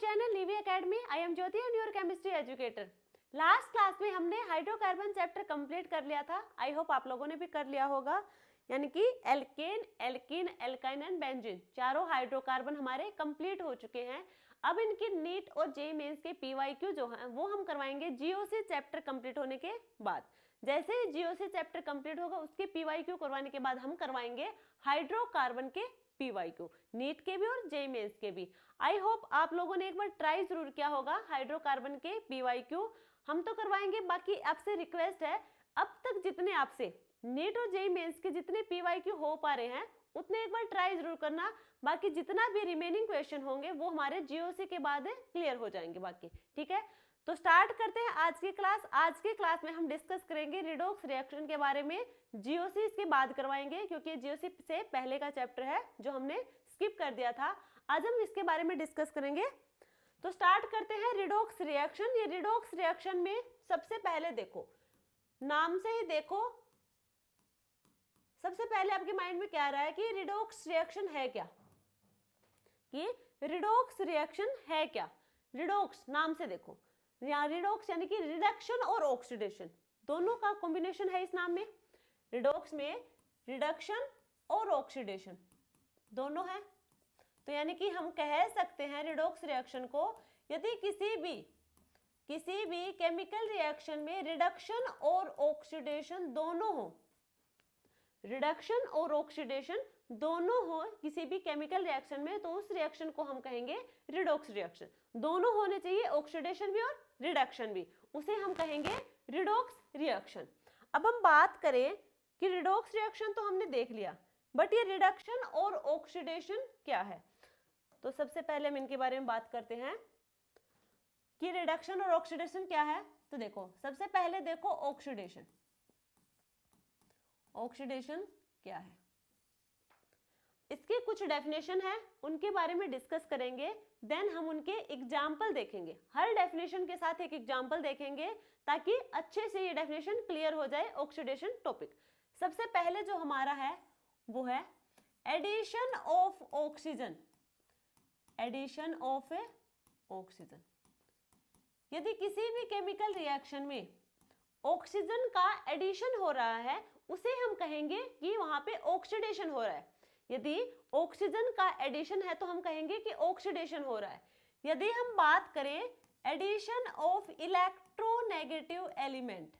channel Livy Academy. I am Jyoti and your chemistry educator. Last class में हमने hydrocarbon chapter complete कर लिया था. आई होप आप लोगों ने भी कर लिया होगा. यानी कि alkane, alkene, alkyne and benzene चारों हाइड्रोकार्बन हमारे कंप्लीट हो चुके हैं. अब इनकी नीट और जे मेंस के पीवाईक्यू जो है वो हम करवाएंगे जीओसी चैप्टर कंप्लीट होने के बाद. जैसे ही जीओसी चैप्टर कंप्लीट होगा उसके पीवाईक्यू करवाने के बाद हम करवाएंगे हाइड्रोकार्बन के पीवाईक्यू, नीट के भी और जे मेंस के भी. आई होप आप लोगों ने एक बार ट्राई जरूर किया होगा हाइड्रोकार्बन के पीवाईक्यू. हम तो करवाएंगे, बाकी आपसे रिक्वेस्ट है अब तक जितने आपसे नीट और जे मेंस के जितने पीवाईक्यू हो पा रहे हैं उतने एक बार ट्राई जरूर करना. बाकी जितना भी रिमेनिंग क्वेश्चन होंगे वो हमारे जीओसी के बाद क्लियर हो जाएंगे बाकी. ठीक है, तो स्टार्ट करते हैं आज की क्लास. आज की क्लास में हम डिस्कस करेंगे रिडॉक्स रिएक्शन के बारे में. जीओसी इसके बाद करवाएंगे क्योंकि जीओसी से पहले का चैप्टर है जो हमने स्किप कर दिया था. आज हम इसके बारे में डिस्कस करेंगे. तो स्टार्ट करते हैं रिडॉक्स रिएक्शन. ये रिडॉक्स रिएक्शन में सबसे पहले देखो, नाम से ही देखो, सबसे पहले आपके माइंड में क्या आ रहा है कि रिडॉक्स रिएक्शन है क्या. कि रिडॉक्स रिएक्शन है क्या. रिडॉक्स नाम से देखो, यहाँ रिडॉक्स यानी कि रिडक्शन और ऑक्सीडेशन दोनों का कॉम्बिनेशन है इस नाम में. रिडॉक्स में रिडक्शन और ऑक्सीडेशन दोनों है. तो यानी कि हम कह सकते हैं रिडॉक्स रिएक्शन को, यदि किसी भी केमिकल रिएक्शन में रिडक्शन और ऑक्सीडेशन दोनों हो, रिडक्शन और ऑक्सीडेशन दोनों हो किसी भी केमिकल रिएक्शन में, तो उस रिएक्शन को हम कहेंगे रिडॉक्स रिएक्शन. दोनों होने चाहिए, ऑक्सीडेशन भी और रिडक्शन भी, उसे हम कहेंगे रिडॉक्स रिएक्शन. अब हम बात करें कि रिडॉक्स रिएक्शन तो हमने देख लिया, बट ये रिडक्शन और ऑक्सीडेशन क्या है. तो सबसे पहले हम इनके बारे में बात करते हैं कि रिडक्शन और ऑक्सीडेशन क्या है. तो देखो, सबसे पहले देखो ऑक्सीडेशन. ऑक्सीडेशन क्या है, इसकी कुछ डेफिनेशन है, उनके बारे में डिस्कस करेंगे. देन हम उनके एग्जाम्पल देखेंगे, हर डेफिनेशन के साथ एक एग्जाम्पल देखेंगे ताकि अच्छे से ये डेफिनेशन क्लियर हो जाए ऑक्सीडेशन टॉपिक. सबसे पहले जो हमारा है वो है addition of oxygen. Addition of oxygen, यदि किसी भी केमिकल रिएक्शन में ऑक्सीजन का एडिशन हो रहा है उसे हम कहेंगे कि वहां पे ऑक्सीडेशन हो रहा है. यदि ऑक्सीजन का एडिशन है तो हम कहेंगे कि ऑक्सीडेशन हो रहा है. यदि हम बात करें एडिशन ऑफ इलेक्ट्रोनेगेटिव एलिमेंट,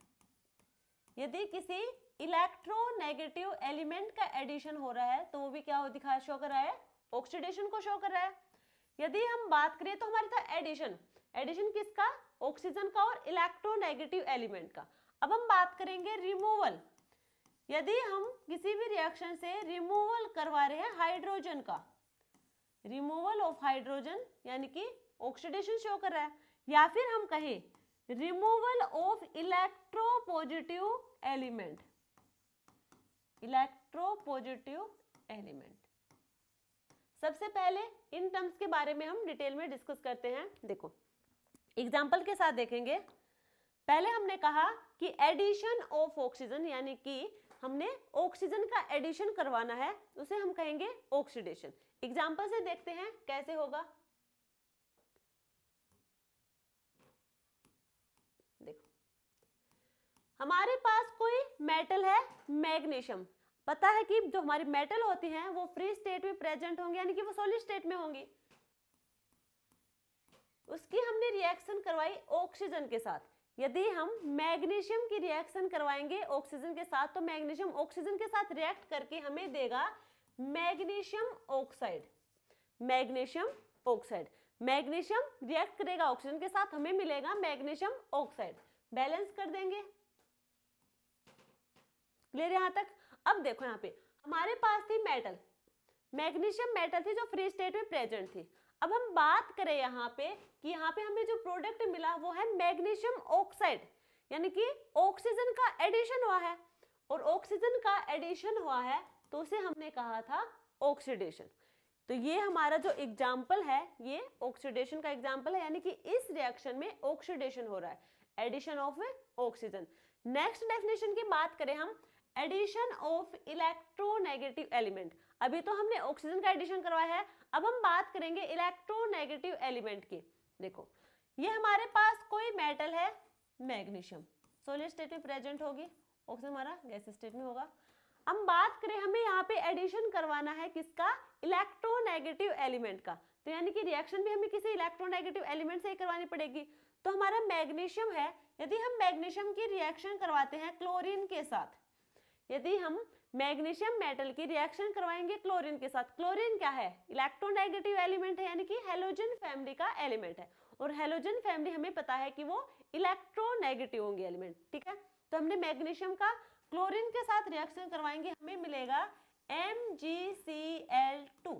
यदि किसी इलेक्ट्रोनेगेटिव एलिमेंट का एडिशन हो रहा है तो वो भी क्या दिखा शो कर रहा है, ऑक्सीडेशन को शो कर रहा है. यदि हम बात करें तो हमारे था एडिशन, एडिशन किसका, ऑक्सीजन का और इलेक्ट्रोनेगेटिव एलिमेंट का. अब हम बात करेंगे रिमूवल. यदि हम किसी भी रिएक्शन से रिमूवल करवा रहे हैं हाइड्रोजन का, रिमूवल ऑफ हाइड्रोजन यानी कि ऑक्सीडेशन शो कर रहा है. या फिर हम कहें removal of electropositive element, electropositive element. सबसे पहले इन टर्म्स के बारे में हम डिटेल में डिस्कस करते हैं. देखो एग्जांपल के साथ देखेंगे. पहले हमने कहा कि एडिशन ऑफ ऑक्सीजन, यानी कि हमने ऑक्सीजन का एडिशन करवाना है, उसे हम कहेंगे ऑक्सीडेशन. एग्जांपल से देखते हैं कैसे होगा. देखो हमारे पास कोई मेटल है मैग्नीशियम. पता है कि जो हमारी मेटल होती हैं वो फ्री स्टेट में प्रेजेंट होंगे, यानी कि वो सॉलिड स्टेट में होंगी. उसकी हमने रिएक्शन करवाई ऑक्सीजन के साथ. यदि हम मैग्नीशियम की रिएक्शन करवाएंगे ऑक्सीजन के साथ तो मैग्नीशियम ऑक्सीजन के साथ रिएक्ट करके हमें देगा magnesium oxide. Magnesium oxide, magnesium react करेगा ऑक्सीजन के साथ, हमें मिलेगा मैग्नीशियम ऑक्साइड. बैलेंस कर देंगे. क्लियर यहां तक. अब देखो यहाँ पे हमारे पास थी मेटल, मैग्नीशियम मेटल थी जो फ्री स्टेट में प्रेजेंट थी. अब हम बात करें यहाँ पे कि यहाँ पे हमें जो प्रोडक्ट मिला वो है मैग्नीशियम ऑक्साइड, यानी कि ऑक्सीजन का एडिशन हुआ है. और ऑक्सीजन का एडिशन हुआ है तो उसे हमने कहा था ऑक्सीडेशन. तो ये हमारा जो एग्जाम्पल है ये ऑक्सीडेशन का एग्जाम्पल है, यानी कि इस रिएक्शन में ऑक्सीडेशन हो रहा है, addition of oxygen. Next definition की बात करें हम, एडिशन ऑफ इलेक्ट्रोनेगेटिव एलिमेंट. अभी तो हमने ऑक्सीजन का एडिशन करवाया है। अब हम बात करेंगे इलेक्ट्रोनेगेटिव एलिमेंट की। देखो ये हमारे पास कोई मेटल है मैग्नीशियम, सॉलिड स्टेट में प्रेजेंट होगी, ऑक्सीजन हमारा गैस स्टेट में होगा। हम बात करें हमें यहाँ पे एडिशन करवाना है किसका, इलेक्ट्रोनेगेटिव एलिमेंट का, तो यानी कि रिएक्शन भी हमें किसी इलेक्ट्रोनेगेटिव एलिमेंट से ही करवानी पड़ेगी। तो हमारा मैग्नीशियम है, यदि हम मैग्नीशियम की रिएक्शन करवाते हैं क्लोरीन के साथ, यदि हम मैग्नीशियम मेटल की रिएक्शन करवाएंगे क्लोरीन के साथ, क्लोरीन क्या है, इलेक्ट्रोनेगेटिव एलिमेंट है, यानी कि हैलोजन फैमिली का एलिमेंट है, और हैलोजन फैमिली हमें पता है कि वो इलेक्ट्रोनेगेटिव होंगे एलिमेंट, ठीक है। तो हमने मैग्नीशियम का क्लोरीन के साथ रिएक्शन करवाएंगे, हमें मिलेगा MgCl2।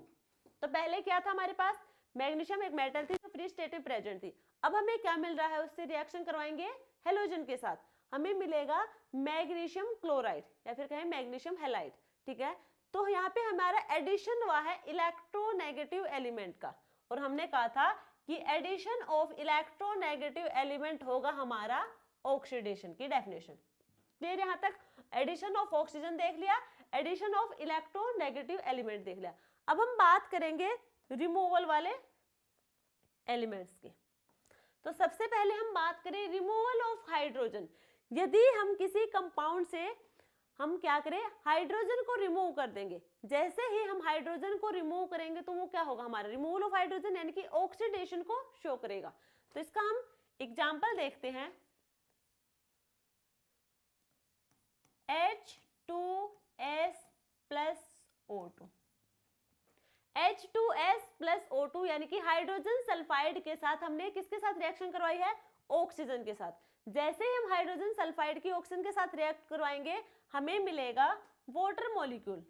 तो पहले क्या था हमारे पास, मैग्नीशियम एक मेटल थी जो फ्री स्टेट में प्रेजेंट थी, अब हमें क्या मिल रहा है, उससे रिएक्शन करवाएंगे हैलोजन के साथ, हमें मिलेगा मैग्नीशियम क्लोराइड या फिर कहें मैग्नीशियम हैलाइड, ठीक है। तो यहाँ पे हमारा एडिशन हुआ है इलेक्ट्रोनेगेटिव एलिमेंट का, और हमने कहा था कि एडिशन ऑफ इलेक्ट्रोनेगेटिव एलिमेंट होगा हमारा ऑक्सीडेशन की डेफिनेशन। क्लियर यहाँ तक, एडिशन ऑफ ऑक्सीजन देख लिया, एडिशन ऑफ इलेक्ट्रोनेगेटिव एलिमेंट देख लिया। अब हम बात करेंगे रिमूवल वाले एलिमेंट्स की। तो सबसे पहले हम बात करें रिमूवल ऑफ हाइड्रोजन। यदि हम किसी कंपाउंड से हम क्या करें, हाइड्रोजन को रिमूव कर देंगे, जैसे ही हम हाइड्रोजन को रिमूव करेंगे तो वो क्या होगा, हमारा रिमूवल ऑफ हाइड्रोजन यानी कि ऑक्सीडेशन को शो करेगा। तो इसका हम एग्जांपल देखते हैं, H2S plus O2, H2S plus O2 यानी कि हाइड्रोजन सल्फाइड के साथ हमने किसके साथ रिएक्शन करवाई है, ऑक्सीजन के साथ। जैसे ही हम हाइड्रोजन सल्फाइड की ऑक्सीजन के साथ रिएक्ट करवाएंगे हमें मिलेगा वाटर मॉलिक्यूल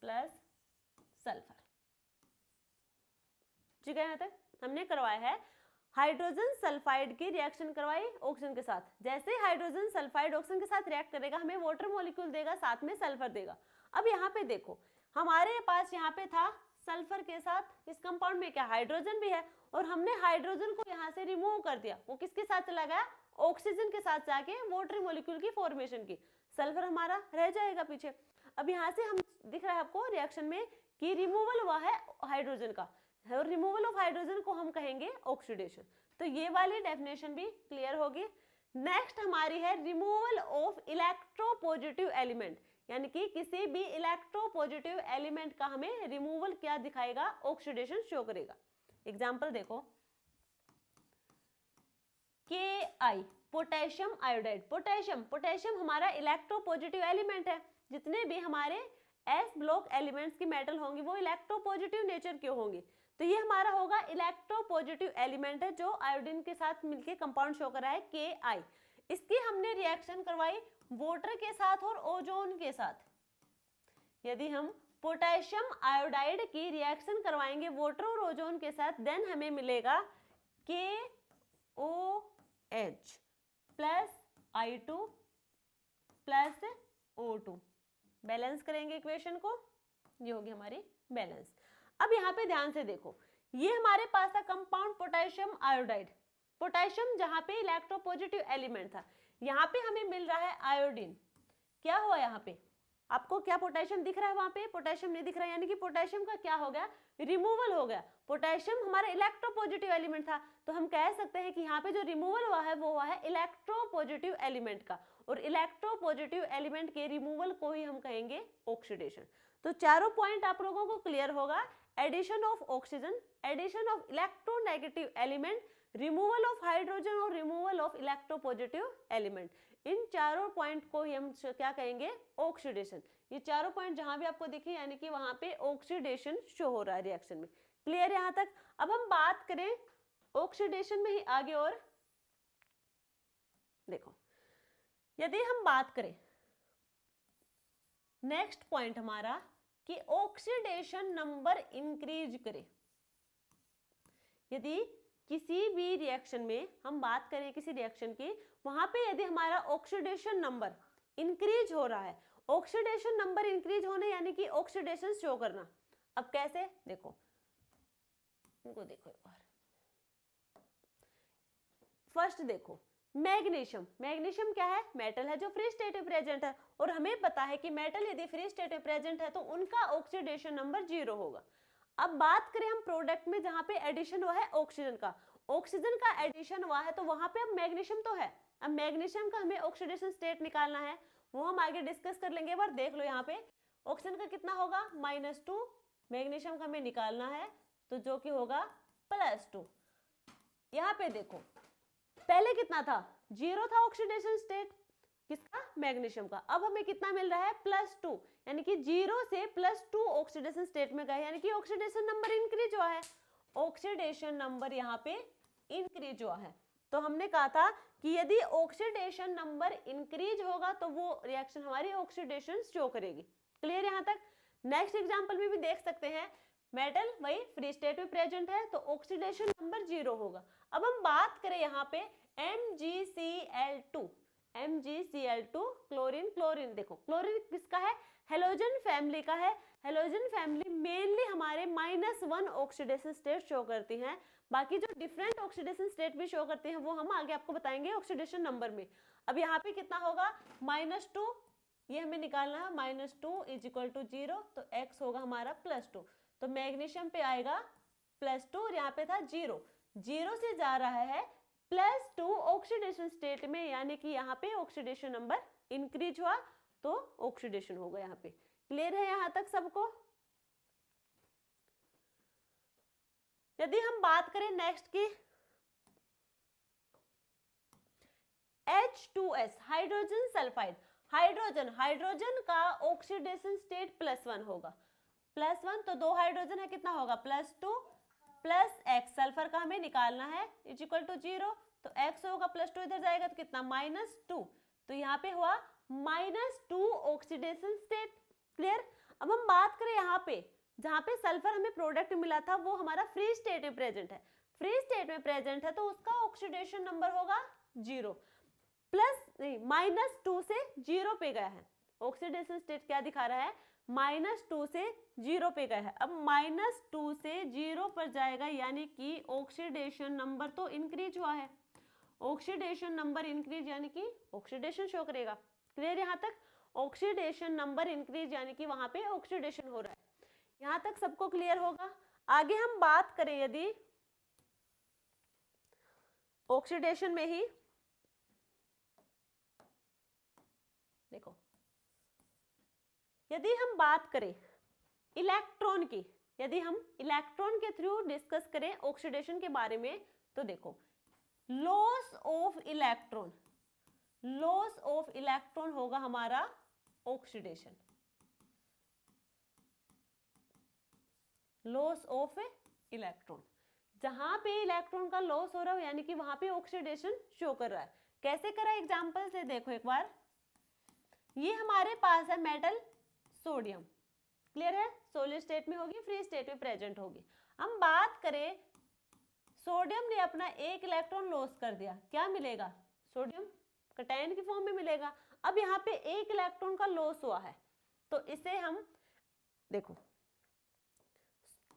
प्लस सल्फर, ठीक है। यहाँ तक हमने करवाया है, हाइड्रोजन सल्फाइड की रिएक्शन करवाई ऑक्सीजन के साथ, जैसे हाइड्रोजन सल्फाइड ऑक्सीजन के साथ रिएक्ट करेगा हमें वाटर मॉलिक्यूल देगा, साथ में सल्फर देगा। अब यहाँ पे देखो हमारे पास यहाँ पे था सल्फर के साथ इस कंपाउंड में क्या हाइड्रोजन भी है, और हमने हाइड्रोजन को यहाँ से रिमूव कर दिया, वो किसके साथ चला गया, ऑक्सीजन के साथ जाके वाटर मॉलिक्यूल की फॉर्मेशन की, सल्फर हमारा रह जाएगा पीछे। अब यहाँ से हम दिख रहा है आपको रिएक्शन में कि रिमूवल हुआ है हाइड्रोजन का, और रिमूवल ऑफ हाइड्रोजन को हम कहेंगे ऑक्सीडेशन। तो ये वाली डेफिनेशन भी क्लियर होगी। नेक्स्ट हमारी है रिमूवल ऑफ इलेक्ट्रोपॉजिटिव एलिमेंट, यानी कि किसी भी इलेक्ट्रोपॉजिटिव एलिमेंट का हमें रिमूवल क्या दिखाएगा, ऑक्सीडेशन शो करेगा। एग्जांपल देखो, Ki पोटेशियम आयोडाइड, पोटेशियम हमारा इलेक्ट्रोपॉजिटिव एलिमेंट है, जितने भी हमारे एस ब्लॉक एलिमेंट्स की मेटल होंगी वो इलेक्ट्रोपॉजिटिव नेचर के होंगे, तो ये हमारा होगा इलेक्ट्रोपॉजिटिव एलिमेंट है जो आयोडीन के साथ मिलके कंपाउंड शो कर रहा है Ki। इसकी हमने रिएक्शन करवाई वाटर के साथ और ओजोन के साथ। यदि हम पोटेशियम आयोडाइड की रिएक्शन करवाएंगे वाटर और ओजोन के साथ, देन हमें मिलेगा KOH plus I2 plus O2। Balance करेंगे इक्वेशन को, ये होगी हमारी बैलेंस। अब यहाँ पे ध्यान से देखो, ये हमारे पास था कंपाउंड पोटेशियम आयोडाइड, पोटेशियम जहाँ पे इलेक्ट्रोपॉजिटिव एलिमेंट था, यहाँ पे हमें मिल रहा है आयोडीन। क्या हुआ यहाँ पे, आपको क्या पोटेशियम दिख रहा है, वहां पे पोटेशियम नहीं दिख रहा है, यानी कि पोटेशियम का क्या हो गया, रिमूवल हो गया। पोटेशियम हमारा इलेक्ट्रोपॉजिटिव एलिमेंट था, तो हम कह सकते हैं कि यहाँ पे जो रिमूवल हुआ है वो हुआ है इलेक्ट्रोपॉजिटिव एलिमेंट का, और इलेक्ट्रोपॉजिटिव एलिमेंट के रिमूवल को ही हम कहेंगे ऑक्सीडेशन। तो चारों पॉइंट आप लोगों को क्लियर होगा, addition of oxygen, addition of electronegative element, removal of hydrogen और रिमूवल ऑफ इलेक्ट्रोपॉजिटिव एलिमेंट, इन चारों पॉइंट को ही हम क्या कहेंगे, ऑक्सीडेशन। ये चारों पॉइंट जहां भी आपको दिखे यानी कि वहां पे ऑक्सीडेशन शो हो रहा है रिएक्शन में। क्लियर यहां तक। अब हम बात करें ऑक्सीडेशन में ही आगे, और देखो यदि हम बात करें नेक्स्ट पॉइंट हमारा कि ऑक्सीडेशन नंबर इंक्रीज करे, यदि किसी भी रिएक्शन में हम बात करें किसी रिएक्शन की, वहां पे यदि हमारा ऑक्सीडेशन नंबर इंक्रीज हो रहा है, ऑक्सीडेशन नंबर इंक्रीज होने यानी कि ऑक्सीडेशन शो करना। अब कैसे, देखो इनको देखो एक बार, फर्स्ट देखो मैग्नीशियम, मैग्नीशियम क्या है? मेटल है जो फ्री स्टेट में प्रेजेंट है, और हमें पता है कि मेटल यदि फ्री स्टेट में प्रेजेंट है तो उनका ऑक्सीडेशन नंबर 0 होगा। अब बात करें हम प्रोडक्ट में जहां पे एडिशन हुआ है ऑक्सीजन का एडिशन हुआ है, तो वहां पे अब मैग्नीशियम तो है। अब मैग्नीशियम का हमें ऑक्सीडेशन स्टेट निकालना है, वो हम आगे डिस्कस कर लेंगे। बार देख लो यहाँ पे ऑक्सीजन का कितना होगा -2, मैग्नीशियम का हमें निकालना है तो जो कि होगा +2। यहाँ पे देखो पहले कितना था? 0 था ऑक्सीडेशन स्टेट किसका? मैग्नीशियम का। अब हमें कितना मिल रहा है? +2, यानी कि 0 से +2 ऑक्सीडेशन स्टेट में गए, यानी कि ऑक्सीडेशन नंबर इंक्रीज हुआ है। ऑक्सीडेशन नंबर यहाँ पे इंक्रीज हुआ है। तो हमने कहा था कि यदि ऑक्सीडेशन नंबर इंक्रीज होगा तो वो रिएक्शन हमारी ऑक्सीडेशन शो करेगी। क्लियर यहाँ तक? नेक्स्ट एग्जांपल में भी देख सकते हैं, मेटल वही फ्री स्टेट में प्रेजेंट है तो ऑक्सीडेशन नंबर 0 होगा। अब हम बात करें यहाँ पे MgCl2, क्लोरीन, क्लोरीन देखो क्लोरीन किसका है? हेलोजन फैमिली का है। हेलोजन फैमिली मेनली हमारे -1 ऑक्सीडेशन स्टेट शो करती हैं, बाकी जो डिफरेंट ऑक्सीडेशन स्टेट भी शो करते हैं वो हम आगे आपको बताएंगे ऑक्सीडेशन नंबर में। अब यहाँ पे कितना होगा? -2, ये हमें निकालना है, -2 = 0, तो x होगा हमारा +2, तो मैग्नीशियम पे आएगा +2 और यहाँ पे था 0 से जा रहा है +2 ऑक्सीडेशन स्टेट में, यानी कि यहाँ पे ऑक्सीडेशन नंबर इंक्रीज हुआ तो ऑक्सीडेशन होगा यहाँ पे। क्लियर है यहाँ तक सबको? यदि हम बात करें नेक्स्ट की H2S, हाइड्रोजन सल्फाइड। हाइड्रोजन का ऑक्सीडेशन स्टेट +1 होगा, +1 तो 2 हाइड्रोजन है, कितना होगा? +2 + x, सल्फर का हमें निकालना है = 0, तो x होगा +2, इधर जाएगा तो कितना? -2, तो यहाँ पे हुआ -2 ऑक्सीडेशन स्टेट। क्लियर? अब हम बात करें यहाँ पे जहाँ पे सल्फर हमें प्रोडक्ट मिला था वो हमारा फ्री स्टेट में प्रेजेंट है, फ्री स्टेट में प्रेजेंट है तो उसका ऑक्सीडेशन नंबर होगा 0, -2 से 0 पे गया है। ऑक्सीडेशन स्टेट क्या दिखा रहा है? -2 से 0 पे गया है। अब -2 से 0 पर जाएगा, यानी कि ऑक्सीडेशन नंबर तो इंक्रीज हुआ है। ऑक्सीडेशन नंबर इंक्रीज यानी कि ऑक्सीडेशन शो करेगा। क्लियर यहाँ तक? ऑक्सीडेशन नंबर इंक्रीज यानी कि वहां पे ऑक्सीडेशन हो रहा है। यहाँ तक सबको क्लियर होगा? आगे हम बात करें यदि ऑक्सीडेशन में ही, देखो यदि हम बात करें इलेक्ट्रॉन की, यदि हम इलेक्ट्रॉन के थ्रू डिस्कस करें ऑक्सीडेशन के बारे में, तो देखो लॉस ऑफ इलेक्ट्रॉन होगा हमारा ऑक्सीडेशन, लॉस ऑफ इलेक्ट्रॉन। जहां पे इलेक्ट्रॉन का लॉस हो रहा है यानी कि वहां पे ऑक्सीडेशन शो कर रहा है। कैसे करा? एग्जांपल से देखो एक बार। ये हमारे पास है मेटल सोडियम, क्लियर है? सॉलिड स्टेट में होगी, फ्री स्टेट में प्रेजेंट होगी। हम बात करें सोडियम ने अपना 1 इलेक्ट्रॉन लॉस कर दिया, क्या मिलेगा? सोडियम कैटायन की फॉर्म में मिलेगा। अब यहाँ पे 1 इलेक्ट्रॉन का लॉस हुआ है तो इसे हम देखो,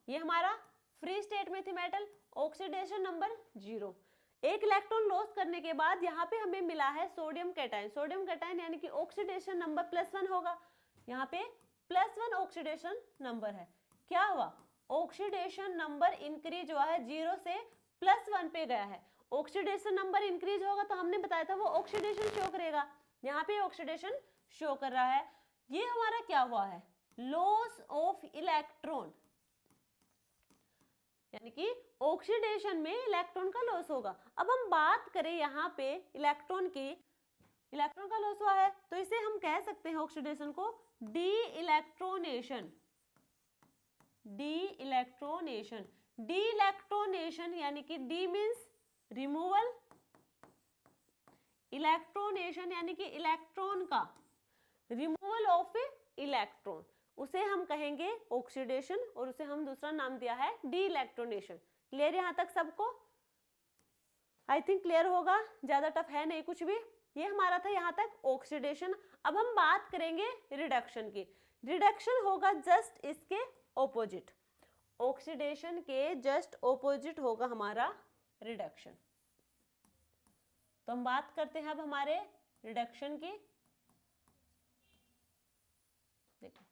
ये हमारा फ्री स्टेट में थी metal, oxidation number 0, 1 electron loss करने के बाद यहाँ पे हमें मिला है सोडियम कैटायन यानी कि ऑक्सीडेशन नंबर +1 होगा। यहाँ पे +1 ऑक्सीडेशन नंबर है। क्या हुआ? ऑक्सीडेशन नंबर इंक्रीज हुआ है, 0 से +1 पे गया है। ऑक्सीडेशन नंबर इंक्रीज होगा तो हमने बताया था वो ऑक्सीडेशन शो करेगा, यहाँ पे ऑक्सीडेशन शो कर रहा है। ये हमारा क्या हुआ है? लॉस ऑफ इलेक्ट्रॉन, यानी कि ऑक्सीडेशन में इलेक्ट्रॉन का लॉस होगा। अब हम बात करें यहाँ पे इलेक्ट्रॉन की, इलेक्ट्रॉन का लॉस हुआ है तो इसे हम कह सकते हैं ऑक्सीडेशन को डी इलेक्ट्रोनेशन, यानी कि डी मीन्स रिमूवल, इलेक्ट्रोनेशन यानी कि इलेक्ट्रॉन का रिमूवल ऑफ इलेक्ट्रॉन, उसे हम कहेंगे ऑक्सीडेशन और उसे हम दूसरा नाम दिया है डी इलेक्ट्रोनेशन। क्लियर यहाँ तक सबको? आई थिंक क्लियर होगा, ज्यादा टफ है नहीं कुछ भी। ये हमारा था यहाँ तक ऑक्सीडेशन। अब हम बात करेंगे रिडक्शन की। रिडक्शन होगा जस्ट इसके ऑपोजिट, ऑक्सीडेशन के जस्ट ऑपोजिट होगा हमारा रिडक्शन। तो हम बात करते हैं अब हमारे रिडक्शन की। देखो,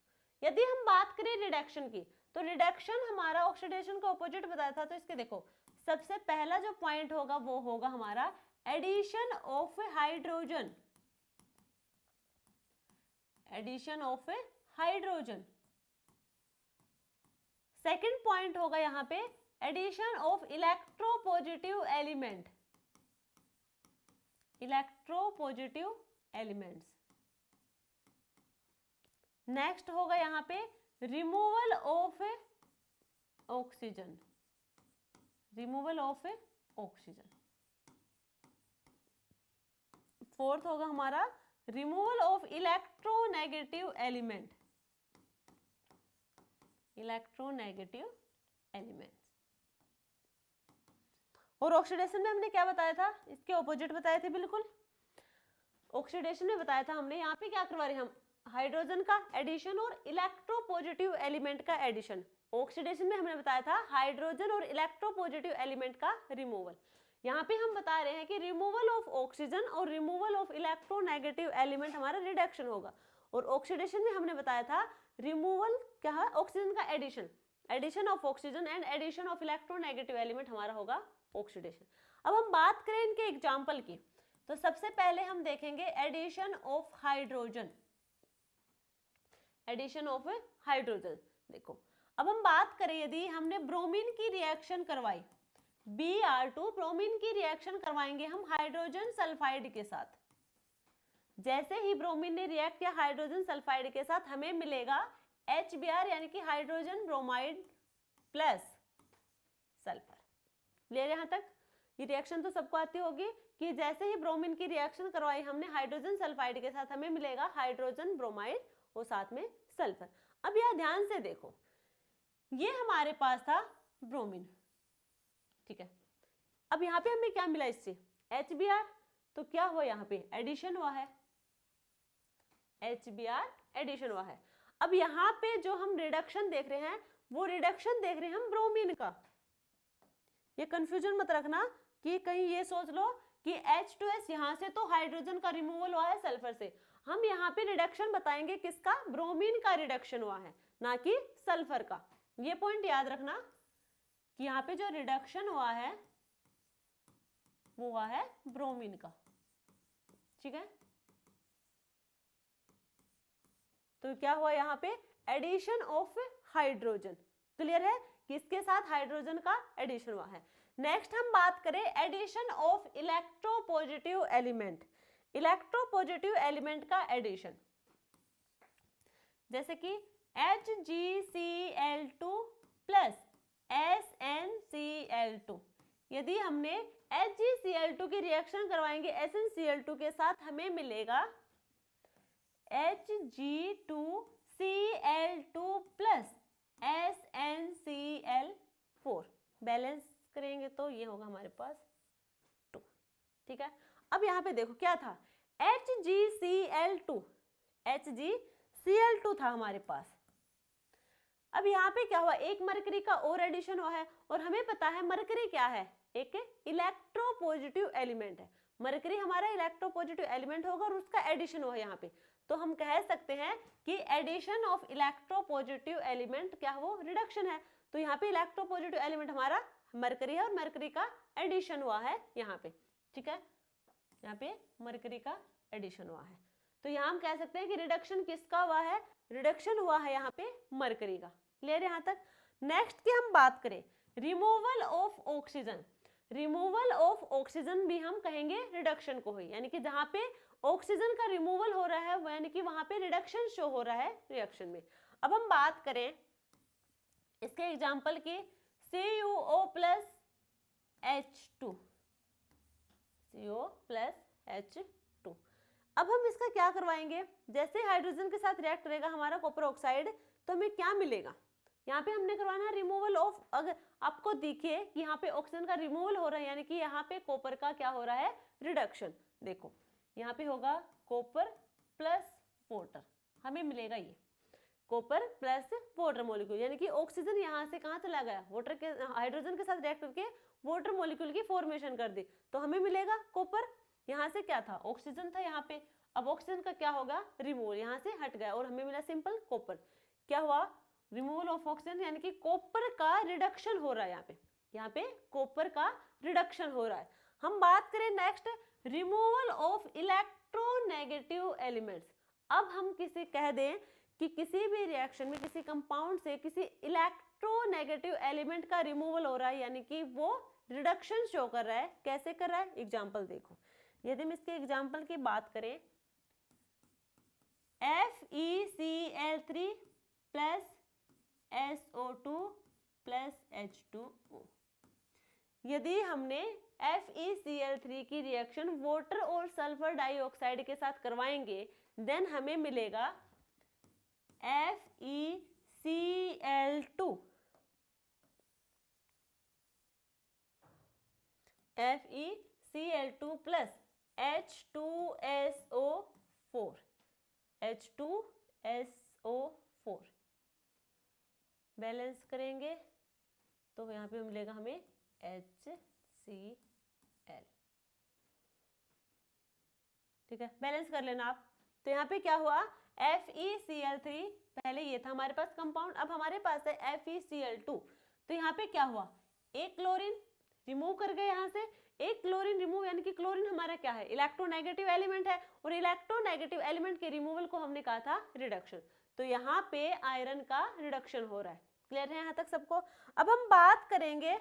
यदि हम बात करें रिडक्शन की, तो रिडक्शन हमारा ऑक्सीडेशन का ऑपोजिट बताया था। तो इसके देखो, सबसे पहला जो पॉइंट होगा वो होगा हमारा addition of hydrogen, addition of hydrogen. Second point होगा यहां पे addition of electropositive element, electropositive elements. Next होगा यहां पे removal of oxygen, removal of oxygen. Fourth होगा हमारा removal of electronegative element, electronegative elements. और ऑक्सीडेशन में हमने क्या बताया था, इसके ऑपोजिट बताए थे बिल्कुल। ऑक्सीडेशन में बताया था हमने, यहाँ पे क्या करवा रहे हैं हम, हाइड्रोजन का एडिशन और इलेक्ट्रोपॉजिटिव एलिमेंट का एडिशन। ऑक्सीडेशन में हमने बताया था हाइड्रोजन और इलेक्ट्रोपॉजिटिव एलिमेंट का रिमूवल। यहाँ पे हम बता रहे हैं कि रिमूवल ऑफ ऑक्सीजन और रिमूवल ऑफ इलेक्ट्रोनेगेटिव एलिमेंट हमारा रिडक्शन होगा। और ऑक्सीडेशन में हमने बताया था रिमूवल क्या है, ऑक्सीजन का addition, addition of oxygen and addition of electronegative element हमारा होगा ऑक्सीडेशन। अब हम बात करें इनके एग्जाम्पल की, तो सबसे पहले हम देखेंगे addition of hydrogen, addition of hydrogen. देखो, अब हम बात करें यदि हमने ब्रोमीन की रिएक्शन करवाई, Br2 ब्रोमीन की रिएक्शन करवाएंगे हम हाइड्रोजन सल्फाइड के साथ। जैसे ही ब्रोमीन ने रिएक्ट किया हाइड्रोजन सल्फाइड के साथ, हमें मिलेगा HBr यानी कि hydrogen bromide plus sulphur. Clear यहां तक? ये रिएक्शन तो सबको आती होगी कि जैसे ही ब्रोमीन की रिएक्शन करवाई हमने हाइड्रोजन सल्फाइड के साथ, हमें मिलेगा हाइड्रोजन ब्रोमाइड और साथ में सल्फर। अब यह ध्यान से देखो, ये हमारे पास था ब्रोमीन, ठीक है। अब यहाँ पे हमें क्या मिला इससे, HBr, तो क्या हुआ यहाँ पे एडिशन हुआ है, HBr एडिशन हुआ है। अब यहाँ पे जो हम रिडक्शन देख रहे हैं वो रिडक्शन देख रहे हैं हम ब्रोमीन का। ये कंफ्यूजन मत रखना कि कहीं ये सोच लो कि H2S यहाँ से तो हाइड्रोजन का रिमूवल हुआ है सल्फर से। हम यहाँ पे रिडक्शन बताएंगे किसका, ब्रोमीन का रिडक्शन हुआ है, ना कि सल्फर का। ये पॉइंट याद रखना कि यहाँ पे जो रिडक्शन हुआ है वो हुआ है ब्रोमीन का, ठीक है। तो क्या हुआ यहाँ पे, एडिशन ऑफ हाइड्रोजन। क्लियर है कि इसके साथ हाइड्रोजन का एडिशन हुआ है। नेक्स्ट हम बात करें addition of electropositive element, electropositive element का एडिशन। जैसे कि HgCl2 प्लस SnCl2। यदि हमने HgCl2 की रिएक्शन करवाएंगे SnCl2 के साथ, हमें मिलेगा Hg2Cl2 प्लस SnCl4। बैलेंस करेंगे तो ये होगा हमारे पास 2, ठीक है। अब यहाँ पे देखो क्या था, HgCl2 था हमारे पास। अब यहाँ पे क्या हुआ, एक मरकरी का और एडिशन हुआ है, और हमें पता है मरकरी क्या है, एक इलेक्ट्रोपॉजिटिव एलिमेंट है। मरकरी हमारा इलेक्ट्रोपॉजिटिव एलिमेंट होगा और उसका एडिशन हुआ यहाँ पे। तो हम कह सकते हैं कि एडिशन ऑफ इलेक्ट्रोपॉजिटिव एलिमेंट क्या, वो रिडक्शन है। तो यहाँ पे इलेक्ट्रोपॉजिटिव एलिमेंट हमारा मरकरी है और मरकरी का एडिशन हुआ है यहाँ पे, ठीक है। यहाँ पे मरकरी का एडिशन हुआ है, तो यहाँ हम कह सकते हैं कि रिडक्शन किसका हुआ है, रिडक्शन हुआ है यहाँ पे मरकरी का। क्लियर यहाँ तक? नेक्स्ट की हम बात करें removal of oxygen. Removal of oxygen भी हम कहेंगे रिडक्शन को हुई, यानी कि जहाँ पे ऑक्सीजन का रिमूवल हो रहा है वो यानी कि वहां पे रिडक्शन शो हो रहा है रिएक्शन में। अब हम बात करें इसके एग्जांपल की, CuO plus H2, CO plus H2। अब हम इसका क्या करवाएंगे, जैसे हाइड्रोजन के साथ रिएक्ट करेगा हमारा कॉपर ऑक्साइड, तो हमें क्या मिलेगा, यहाँ पे हमने करवाना है रिमूवल ऑफ। अगर आपको दिखे कि यहाँ पे ऑक्सीजन का रिमूवल हो रहा है, यानी कि यहाँ पे कॉपर का क्या हो रहा है, रिडक्शन। देखो यहाँ पे होगा कॉपर प्लस वाटर, हमें मिलेगा ये कॉपर प्लस वाटर मॉलिक्यूल, यानी कि ऑक्सीजन यहाँ से कहाँ चला गया, वाटर के हाइड्रोजन के साथ रिएक्ट करके वाटर मॉलिक्यूल की फॉर्मेशन कर दी, तो हमें मिलेगा कॉपर। यहाँ से क्या था, ऑक्सीजन था यहाँ पे, अब ऑक्सीजन का क्या होगा, रिमूवल, यहाँ से हट गया और हमें मिला सिंपल कॉपर। क्या हुआ, रिमूवल ऑफ ऑक्सीजन, यानी कि कॉपर का रिडक्शन हो रहा है यहाँ पे कॉपर का रिडक्शन हो रहा है। हम बात करें next, removal of electronegative elements. अब हम किसी कह दें कि किसी भी रिएक्शन में किसी कंपाउंड से किसी इलेक्ट्रोनेगेटिव एलिमेंट का रिमूवल हो रहा है, यानी कि वो रिडक्शन शो कर रहा है। कैसे कर रहा है, एग्जांपल देखो। यदि हम इसके एग्जांपल की बात करें, FeCl3 plus SO2 plus H2O। यदि हमने FeCl3 की रिएक्शन वाटर और सल्फर डाइऑक्साइड के साथ करवाएंगे, देन हमें मिलेगा FeCl2 प्लस H2SO4 बैलेंस करेंगे तो यहाँ पे मिलेगा हमें HCl। ठीक है, बैलेंस कर लेना आप। तो यहाँ पे क्या हुआ, FeCl3 पहले ये था हमारे पास कंपाउंड, अब हमारे पास है FeCl2। तो यहाँ पे क्या हुआ, एक क्लोरीन रिमूव कर गए यहाँ से, एक क्लोरीन रिमूव, यानी कि क्लोरीन हमारा क्या है, इलेक्ट्रोनेगेटिव एलिमेंट है, और इलेक्ट्रोनेगेटिव एलिमेंट के रिमूवल को हमने कहा था रिडक्शन। तो यहाँ पे आयरन का रिडक्शन हो रहा है। क्लियर है यहाँ तक सबको। अब हम बात करेंगे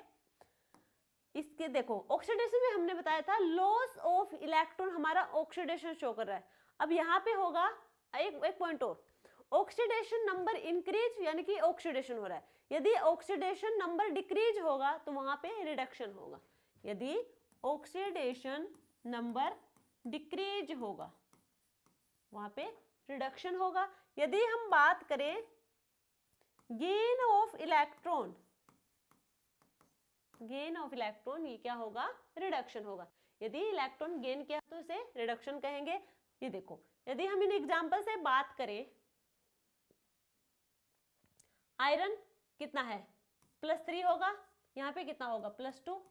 इसके, देखो ऑक्सीडेशन में हमने बताया था लॉस ऑफ इलेक्ट्रॉन हमारा ऑक्सीडेशन शो कर रहा है। अब यहाँ पे होगा एक पॉइंट और, ऑक्सीडेशन नंबर इंक्रीज, यानी कि ऑक्सीडेशन हो रहा है। यदि ऑक्सीडेशन नंबर डिक्रीज होगा तो वहां पे रिडक्शन होगा। यदि ऑक्सीडेशन नंबर डिक्रीज होगा वहां पे रिडक्शन होगा। यदि हम बात करें गेन ऑफ इलेक्ट्रॉन, ये क्या होगा, रिडक्शन होगा। यदि इलेक्ट्रॉन गेन किया तो इसे रिडक्शन कहेंगे। ये देखो, यदि हम इन एग्जांपल से बात करें, आयरन कितना है, +3 होगा, यहाँ पे कितना होगा, +2।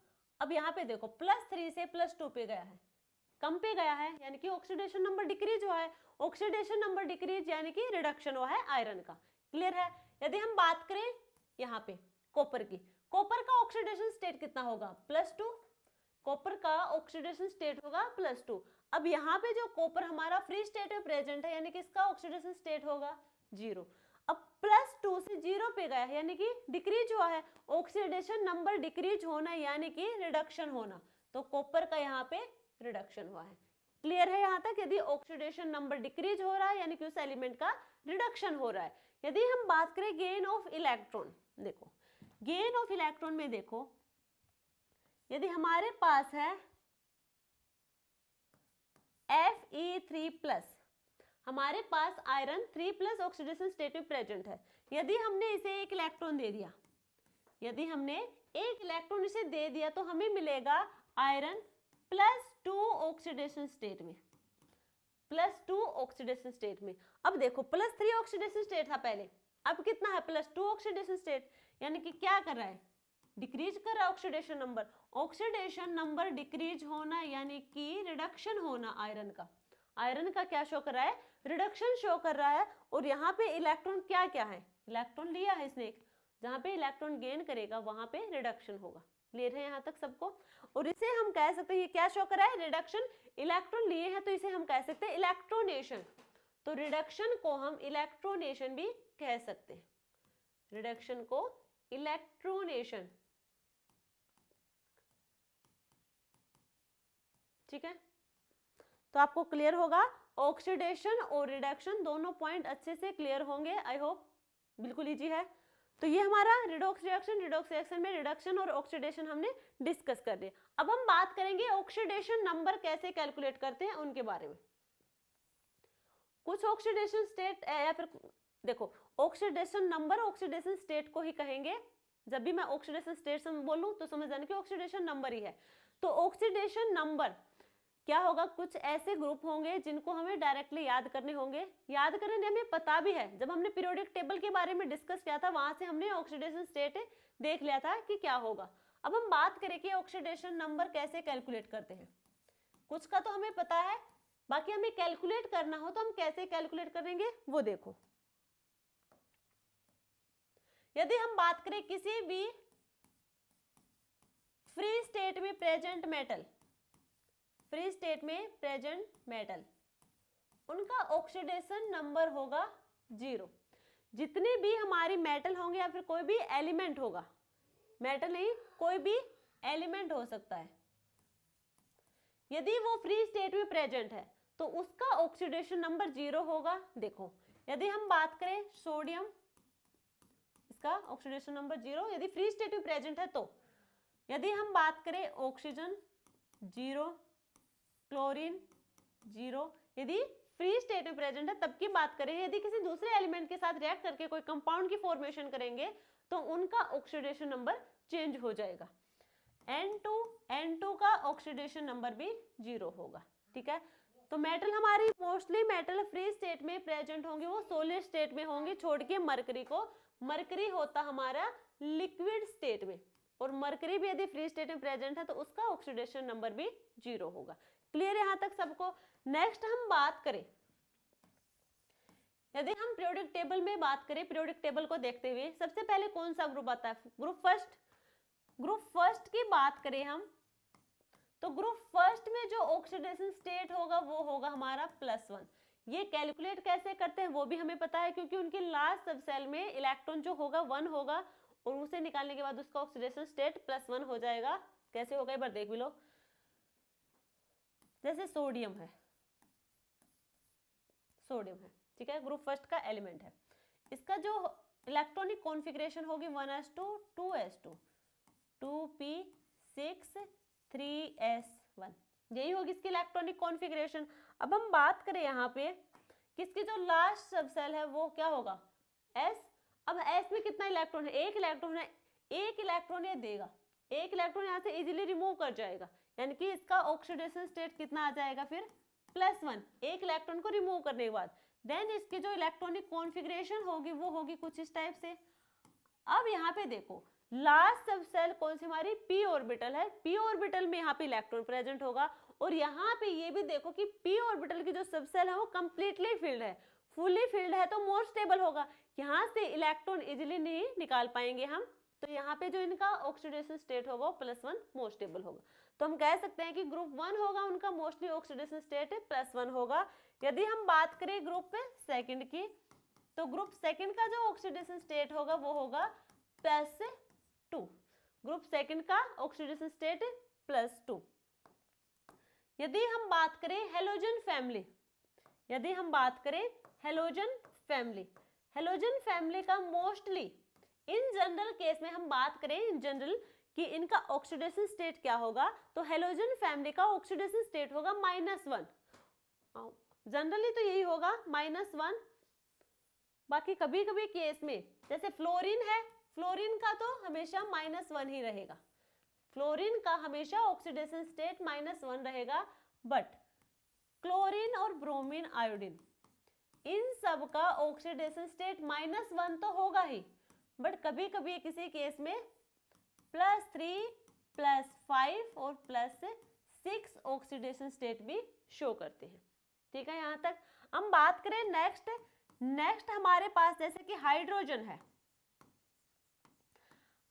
अब यहाँ पे देखो +3 से +2 पे गया है, कम पे गया है, यानी कि ऑक्सीडेशन नंबर डिक्रीज हुआ है। ऑक्सीडेशन नंबर डिक्रीज यानी कि रिडक्शन हुआ है आयरन का। क्लियर है। यदि हम बात करें यहाँ पे कॉपर की, कॉपर का ऑक्सीडेशन स्टेट कितना होगा, +2। कॉपर का ऑक्सीडेशन स्टेट होगा +2। अब यहाँ पे जो कॉपर हमारा फ्री स्टेट में प्रेजेंट है, यानी कि इसका ऑक्सीडेशन स्टेट होगा 0। अब +2 से 0 पे गया है, यानी कि डिक्रीज हुआ है। ऑक्सीडेशन नंबर डिक्रीज होना यानी कि रिडक्शन होना, तो कॉपर का यहाँ पे रिडक्शन हुआ है। क्लियर है यहाँ तक। यदि ऑक्सीडेशन नंबर डिक्रीज हो रहा है यानी कि उस एलिमेंट का रिडक्शन हो रहा है। यदि हम बात करें गेन ऑफ इलेक्ट्रॉन, देखो गेन ऑफ इलेक्ट्रॉन में देखो, यदि हमारे पास है Fe3+, हमारे पास आयरन 3+ ऑक्सीडेशन स्टेट में प्रेजेंट है। यदि हमने इसे एक इलेक्ट्रॉन दे दिया, यदि हमने एक इलेक्ट्रॉन इसे दे दिया तो हमें मिलेगा आयरन +2 ऑक्सीडेशन स्टेट में, +2 ऑक्सीडेशन स्टेट में। अब देखो +3 ऑक्सीडेशन स्टेट था पहले, अब कितना है, +2 ऑक्सीडेशन स्टेट, यानी कि क्या कर रहा है, डिक्रीज कर रहा है oxidation number. Oxidation number decrease होना यानी कि रिडक्शन होना आयरन का। आयरन का क्या शो कर रहा है, रिडक्शन शो कर रहा है। और यहाँ पे इलेक्ट्रॉन क्या क्या है, इलेक्ट्रॉन लिया है इसने एक, जहाँ पे इलेक्ट्रॉन गेन करेगा वहां पे रिडक्शन होगा। क्लियर है यहाँ तक सबको। और इसे हम कह सकते हैं, ये क्या शो कर रहा है, रिडक्शन। इलेक्ट्रॉन लिए हैं तो इसे हम कह सकते हैं इलेक्ट्रोनेशन। तो रिडक्शन को हम इलेक्ट्रोनेशन भी कह सकते हैं, रिडक्शन को इलेक्ट्रोनेशन। ठीक है, तो आपको क्लियर होगा। ऑक्सीडेशन और रिडक्शन दोनों पॉइंट अच्छे से क्लियर होंगे, आई होप। बिल्कुल इजी है। तो ये हमारा रिडॉक्स रिएक्शन में रिडक्शन और ऑक्सीडेशन हमने डिस्कस कर लिया। अब हम बात करेंगे ऑक्सीडेशन नंबर कैसे कैलकुलेट करते हैं उनके बारे में। कुछ ऑक्सीडेशन स्टेट या फिर देखो, ऑक्सीडेशन नंबर ऑक्सीडेशन स्टेट को ही कहेंगे। जब भी मैं ऑक्सीडेशन स्टेट बोलूं तो समझ जाना कि ऑक्सीडेशन नंबर ही है। तो ऑक्सीडेशन नंबर क्या होगा, कुछ ऐसे ग्रुप होंगे जिनको हमें डायरेक्टली याद करने होंगे। याद करने हमें पता भी है, जब हमने पीरियोडिक टेबल के बारे में डिस्कस किया था वहां से हमने ऑक्सीडेशन स्टेट देख लिया था कि क्या होगा। अब हम बात करें कि ऑक्सीडेशन नंबर कैसे कैलकुलेट करते हैं। कुछ का तो हमें पता है, बाकी हमें कैलकुलेट करना हो तो हम कैसे कैलकुलेट करेंगे वो देखो। यदि हम बात करें किसी भी फ्री स्टेट में प्रेजेंट मेटल, फ्री स्टेट में प्रेजेंट मेटल, उनका ऑक्सीडेशन नंबर होगा 0। जितने भी हमारी मेटल होंगे या फिर कोई भी एलिमेंट होगा, मेटल नहीं कोई भी एलिमेंट हो सकता है, यदि वो फ्री स्टेट में प्रेजेंट है तो उसका ऑक्सीडेशन नंबर 0 होगा। देखो यदि हम बात करें सोडियम, इसका ऑक्सीडेशन नंबर 0 यदि फ्री स्टेट में प्रेजेंट है तो। यदि हम बात करें ऑक्सीजन 0, क्लोरीन 0, यदि फ्री स्टेट में प्रेजेंट है तब की बात करें। यदि किसी दूसरे एलिमेंट के साथ रिएक्ट करके कोई कंपाउंड की फॉर्मेशन करेंगे तो उनका ऑक्सीडेशन नंबर चेंज हो जाएगा। N2 का ऑक्सीडेशन नंबर भी 0 होगा। ठीक है, तो मेटल हमारी मोस्टली मेटल फ्री स्टेट में प्रेजेंट होंगे, वो सॉलिड स्टेट में होंगे, छोड़ के मरकरी को। मरकरी होता हमारा लिक्विड स्टेट में, और मरकरी भी यदि फ्री स्टेट में प्रेजेंट है तो उसका ऑक्सीडेशन नंबर भी 0 होगा। क्लियर यहां तक सबको? नेक्स्ट हम बात करें, यदि हम पीरियोडिक टेबल में बात करें, पीरियोडिक टेबल को देखते हुए सबसे पहले कौन सा ग्रुप आता है? Group first. ग्रुप फर्स्ट की बात करें हम तो ग्रुप फर्स्ट में जो ऑक्सीडेशन स्टेट होगा वो होगा हमारा +1। ये कैलकुलेट कैसे करते हैं वो भी हमें पता है, क्योंकि उनके लास्ट सब सेल में इलेक्ट्रॉन जो होगा 1 होगा और उसे निकालने के बाद उसका ऑक्सीडेशन स्टेट +1 हो जाएगा। कैसे होगा एक बार देख भी लो। जैसे सोडियम है, ठीक है, ग्रुप फर्स्ट का एलिमेंट है, इसका जो इलेक्ट्रॉनिक कॉन्फ़िगरेशन होगी 1s2 2s2 2p6 3s1, यही होगी इसकी इलेक्ट्रॉनिक कॉन्फ़िगरेशन। अब हम बात करें यहाँ पे किसकी जो लास्ट सब सेल है वो क्या होगा? s। अब s में कितना इलेक्ट्रॉन है? एक इलेक्ट्रॉन है, एक इलेक्ट्रॉन ये देगा, एक इलेक्ट्रॉन यहाँ से इजीली रिमूव कर जाएगा, यानी कि इसका ऑक्सीडेशन स्टेट कितना आ जाएगा फिर? +1, एक इलेक्ट्रॉन को रिमूव करने के बाद। देन इसकी जो इलेक्ट्रॉनिक कॉन्फ़िगरेशन होगी वो होगी कुछ इस टाइप से। अब यहाँ पे देखो लास्ट सब सेल कौन सी हमारी? p ऑर्बिटल है, p ऑर्बिटल में यहाँ पे इलेक्ट्रॉन प्रेजेंट होगा, और यहाँ पे ये भी देखो कि p ऑर्बिटल की जो सब सेल है वो कंप्लीटली फिल्ड है, फुली फिल्ड है, तो मोर स्टेबल होगा, यहाँ से इलेक्ट्रॉन इजिली नहीं निकाल पाएंगे हम, तो यहाँ पे जो इनका ऑक्सीडेशन स्टेट होगा वो +1 मोर स्टेबल होगा। तो हम कह सकते हैं कि ग्रुप 1 होगा उनका मोस्टली ऑक्सीडेशन स्टेट +1 होगा। यदि हम बात करें ग्रुप सेकंड की, तो ग्रुप सेकंड का जो ऑक्सीडेशन स्टेट होगा वो होगा +2। ग्रुप सेकंड का ऑक्सीडेशन स्टेट +2। यदि हम बात करें हेलोजन फैमिली, यदि हम बात करें हेलोजन फैमिली, हेलोजन फैमिली का मोस्टली इन जनरल केस में हम बात करें इन जनरल कि इनका ऑक्सीडेशन स्टेट क्या होगा, तो हेलोजन फैमिली का ऑक्सीडेशन स्टेट होगा -1। जनरली तो यही होगा -1। बाकी कभी कभी केस में जैसे फ्लोरीन है, फ्लोरीन का तो हमेशा -1 ही रहेगा, फ्लोरीन का हमेशा ऑक्सीडेशन स्टेट -1 रहेगा। बट क्लोरीन और ब्रोमीन, आयोडीन, इन सब का ऑक्सीडेशन स्टेट -1 तो होगा ही, बट कभी कभी किसी केस में +3 +5 और +6 ऑक्सीडेशन स्टेट भी शो करते हैं। ठीक है, यहां तक हम बात करें नेक्स्ट हमारे पास जैसे कि हाइड्रोजन है,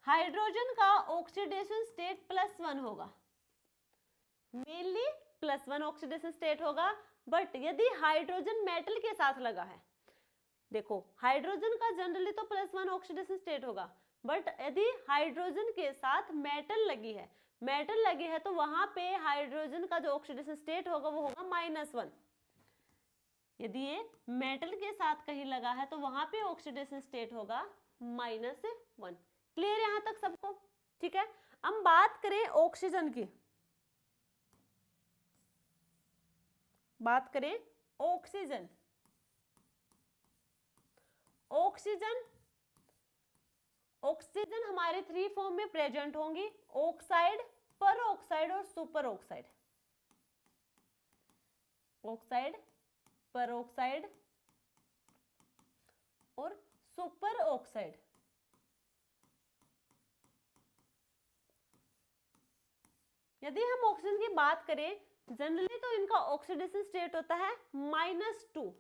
हाइड्रोजन का ऑक्सीडेशन स्टेट +1 होगा, मेनली +1 ऑक्सीडेशन स्टेट होगा। बट यदि हाइड्रोजन मेटल के साथ लगा है, देखो हाइड्रोजन का जनरली तो +1 ऑक्सीडेशन स्टेट होगा, बट यदि हाइड्रोजन के साथ मेटल लगी है तो वहां पे हाइड्रोजन का जो ऑक्सीडेशन स्टेट होगा वो होगा -1। यदि ये मेटल के साथ कहीं लगा है तो वहां पे ऑक्सीडेशन स्टेट होगा -1। क्लियर यहां तक सबको? ठीक है, हम बात करें ऑक्सीजन की, बात करें ऑक्सीजन, ऑक्सीजन हमारे 3 फॉर्म में प्रेजेंट होंगी, ऑक्साइड, पर ऑक्साइड और सुपर ऑक्साइड। ऑक्साइड, पर ऑक्साइड और सुपर ऑक्साइड। यदि हम ऑक्सीजन की बात करें जनरली तो इनका ऑक्सीडेशन स्टेट होता है -2,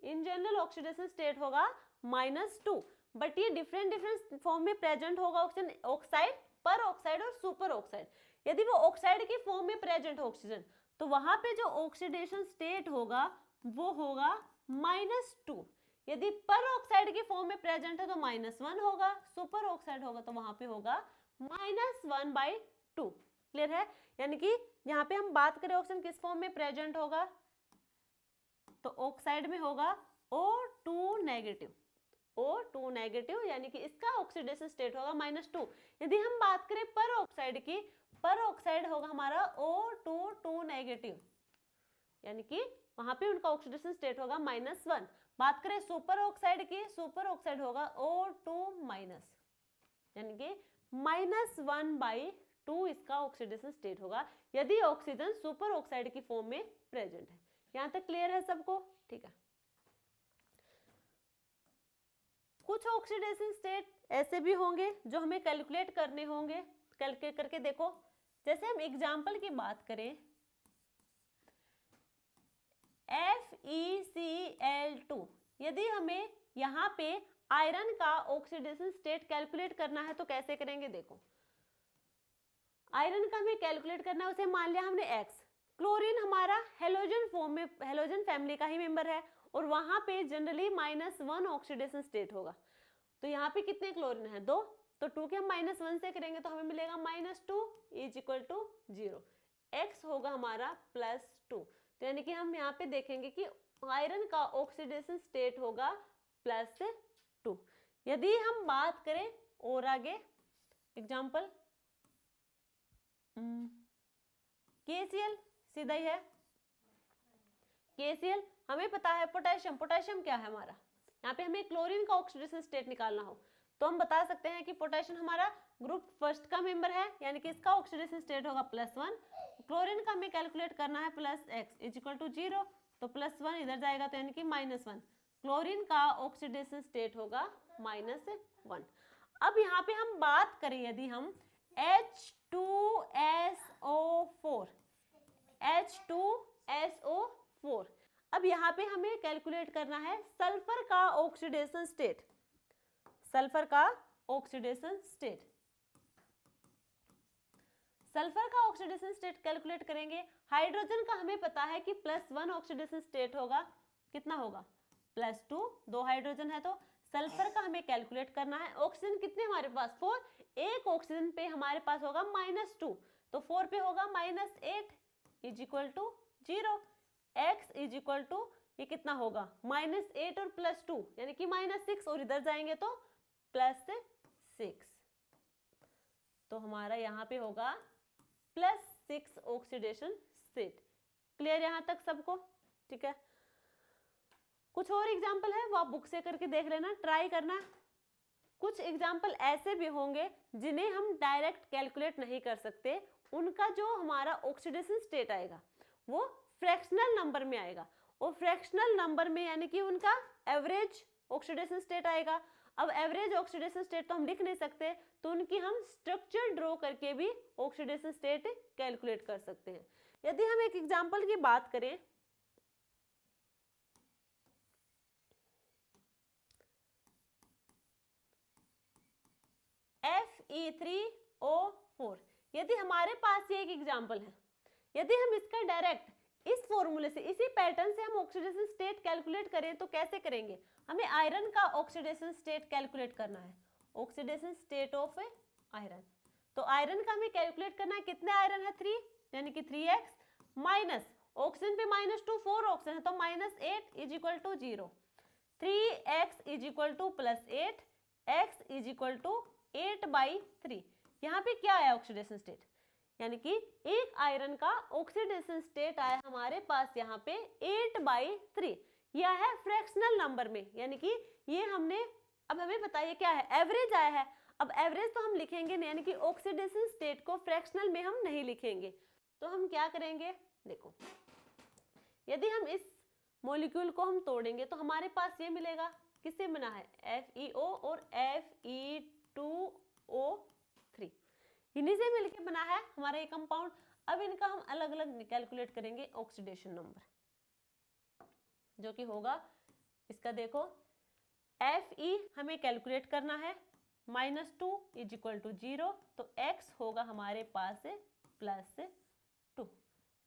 इन जनरल ऑक्सीडेशन स्टेट होगा -2, बट ये डिफरेंट डिफरेंट फॉर्म में प्रेजेंट होगा ऑक्सीजन, ऑक्साइड, पर ऑक्साइड और सुपर ऑक्साइड। यदि वो ऑक्साइड की फॉर्म में प्रेजेंट हो ऑक्सीजन, तो वहां पे जो ऑक्सीडेशन स्टेट होगा वो होगा -2। यदि पर ऑक्साइड की फॉर्म में प्रेजेंट है तो -1 होगा, सुपर ऑक्साइड होगा तो वहां पे होगा -1/2। क्लियर है? यानी कि यहाँ पे हम बात करें ऑक्सीजन किस फॉर्म में प्रेजेंट होगा, तो ऑक्साइड में होगा O2 नेगेटिव, O2 नेगेटिव, यानी कि इसका ऑक्सीडेशन स्टेट होगा -2। यदि हम बात करें पर ऑक्साइड की, पर ऑक्साइड होगा हमारा O2 नेगेटिव, यानी कि वहां पे उनका ऑक्सीडेशन स्टेट होगा -1। बात करें सुपर ऑक्साइड की, सुपर ऑक्साइड होगा O2-, यानी कि -1/2 इसका ऑक्सीडेशन स्टेट होगा यदि ऑक्सीजन सुपर ऑक्साइड की फॉर्म में प्रेजेंट है। यहां तक क्लियर है सबको? ठीक है। कुछ ऑक्सीडेशन स्टेट ऐसे भी होंगे जो हमें कैलकुलेट करने होंगे, कैलकुलेट करके देखो। जैसे हम एग्जांपल की बात करें, FeCl2, यदि हमें यहाँ पे आयरन का ऑक्सीडेशन स्टेट कैलकुलेट करना है तो कैसे करेंगे? देखो, आयरन का हमें कैलकुलेट करना है, उसे मान लिया हमने X। क्लोरीन हमारा हेलोजन फॉर्म में, हेलोजन फैमिली का ही मेंबर है, और वहां पे जनरली -1 ऑक्सीडेशन स्टेट होगा। तो यहाँ पे कितने क्लोरीन है? 2, तो 2 के हम -1 से करेंगे तो हमें मिलेगा -2 = 0। X होगा हमारा +2, तो यानी कि हम यहाँ पे देखेंगे कि आयरन का ऑक्सीडेशन स्टेट होगा +2। यदि हम बात करें और आगे एग्जांपल, KCl सीधा ही है। KCl हमें पता है पोटेशियम, पोटेशियम क्या है हमारा, यहाँ पे हमें क्लोरीन का ऑक्सीडेशन स्टेट निकालना हो तो हम बता सकते हैं कि पोटेशियम हमारा ग्रुप फर्स्ट का मेंबर है, यानी कि इसका ऑक्सीडेशन स्टेट होगा +1। क्लोरीन का हमें कैलकुलेट करना है +X = 0, तो +1 इधर जाएगा तो यानी कि -1। क्लोरीन का ऑक्सीडेशन स्टेट होगा -1। अब यहाँ पे हम बात करें, यदि हम H2SO4, अब यहाँ पे हमें कैलकुलेट करना है सल्फर का ऑक्सीडेशन स्टेट, सल्फर का ऑक्सीडेशन स्टेट। सल्फर का ऑक्सीडेशन स्टेट कैलकुलेट करेंगे। हाइड्रोजन का हमें पता है कि +1 ऑक्सीडेशन स्टेट होगा, कितना होगा? +2, 2 हाइड्रोजन है तो सल्फर का हमें कैलकुलेट करना है। ऑक्सीजन कितने हमारे पास? 4, एक ऑक्सीजन पे हमारे पास होगा -2, तो 4 पे होगा -8 = 0। X = ये कितना होगा? -8 और +2 यानी कि -6, और इधर जाएंगे तो +6, तो हमारा यहाँ पे होगा +6 ऑक्सीडेशन स्टेट। क्लियर यहाँ तक सबको? ठीक है। कुछ और एग्जाम्पल है वो आप बुक से करके देख लेना, ट्राई करना। कुछ एग्जाम्पल ऐसे भी होंगे जिन्हें हम डायरेक्ट कैलकुलेट नहीं कर सकते, उनका जो हमारा ऑक्सीडेशन स्टेट आएगा वो फ्रैक्शनल नंबर में आएगा, और फ्रैक्शनल नंबर में यानी कि उनका एवरेज ऑक्सीडेशन स्टेट आएगा। अब एवरेज ऑक्सीडेशन स्टेट तो हम लिख नहीं सकते, तो उनकी हम स्ट्रक्चर ड्रॉ करके भी ऑक्सीडेशन स्टेट कैलकुलेट कर सकते हैं। यदि हम एक एग्जांपल की बात करें, Fe3O4, यदि हमारे पास ये एक एग्जांपल है, यदि हम इसका डायरेक्ट इस फॉर्मूले से, इसी पैटर्न से हम ऑक्सीडेशन स्टेट कैलकुलेट करें तो कैसे करेंगे? हमें आयरन का ऑक्सीडेशन स्टेट कैलकुलेट करना है, ऑक्सीडेशन स्टेट ऑफ आयरन। तो आयरन का हमें कैलकुलेट करना है, कितने आयरन है? 3, यानी कि 3x माइनस ऑक्सीजन पे -2, 4 ऑक्सीजन है तो -8 = 0। 3x = +8, x = 8/3। यहाँ पे क्या आया? ऑक्सीडेशन स्टेट, यानी कि एक आयरन का ऑक्सीडेशन स्टेट आया हमारे पास यहाँ पे 8/3। यह है फ्रैक्शनल नंबर में, यानी कि ये हमने, अब हमें बताइए क्या है? एवरेज आया है। अब एवरेज तो हम लिखेंगे नहीं, यानी कि ऑक्सीडेशन स्टेट को फ्रैक्शनल में हम नहीं लिखेंगे, तो हम क्या करेंगे? देखो, यदि हम इस मॉलिक्यूल को हम तोड़ेंगे तो हमारे पास ये मिलेगा, किससे बना है? FeO और Fe2O3, इन्हीं से मिलकर बना है हमारा ये कंपाउंड। अब इनका हम अलग अलग कैलकुलेट करेंगे ऑक्सीडेशन नंबर, जो कि होगा इसका देखो Fe हमें कैलकुलेट करना है, -2 इज इक्वल टू 0, तो x होगा हमारे पास +2।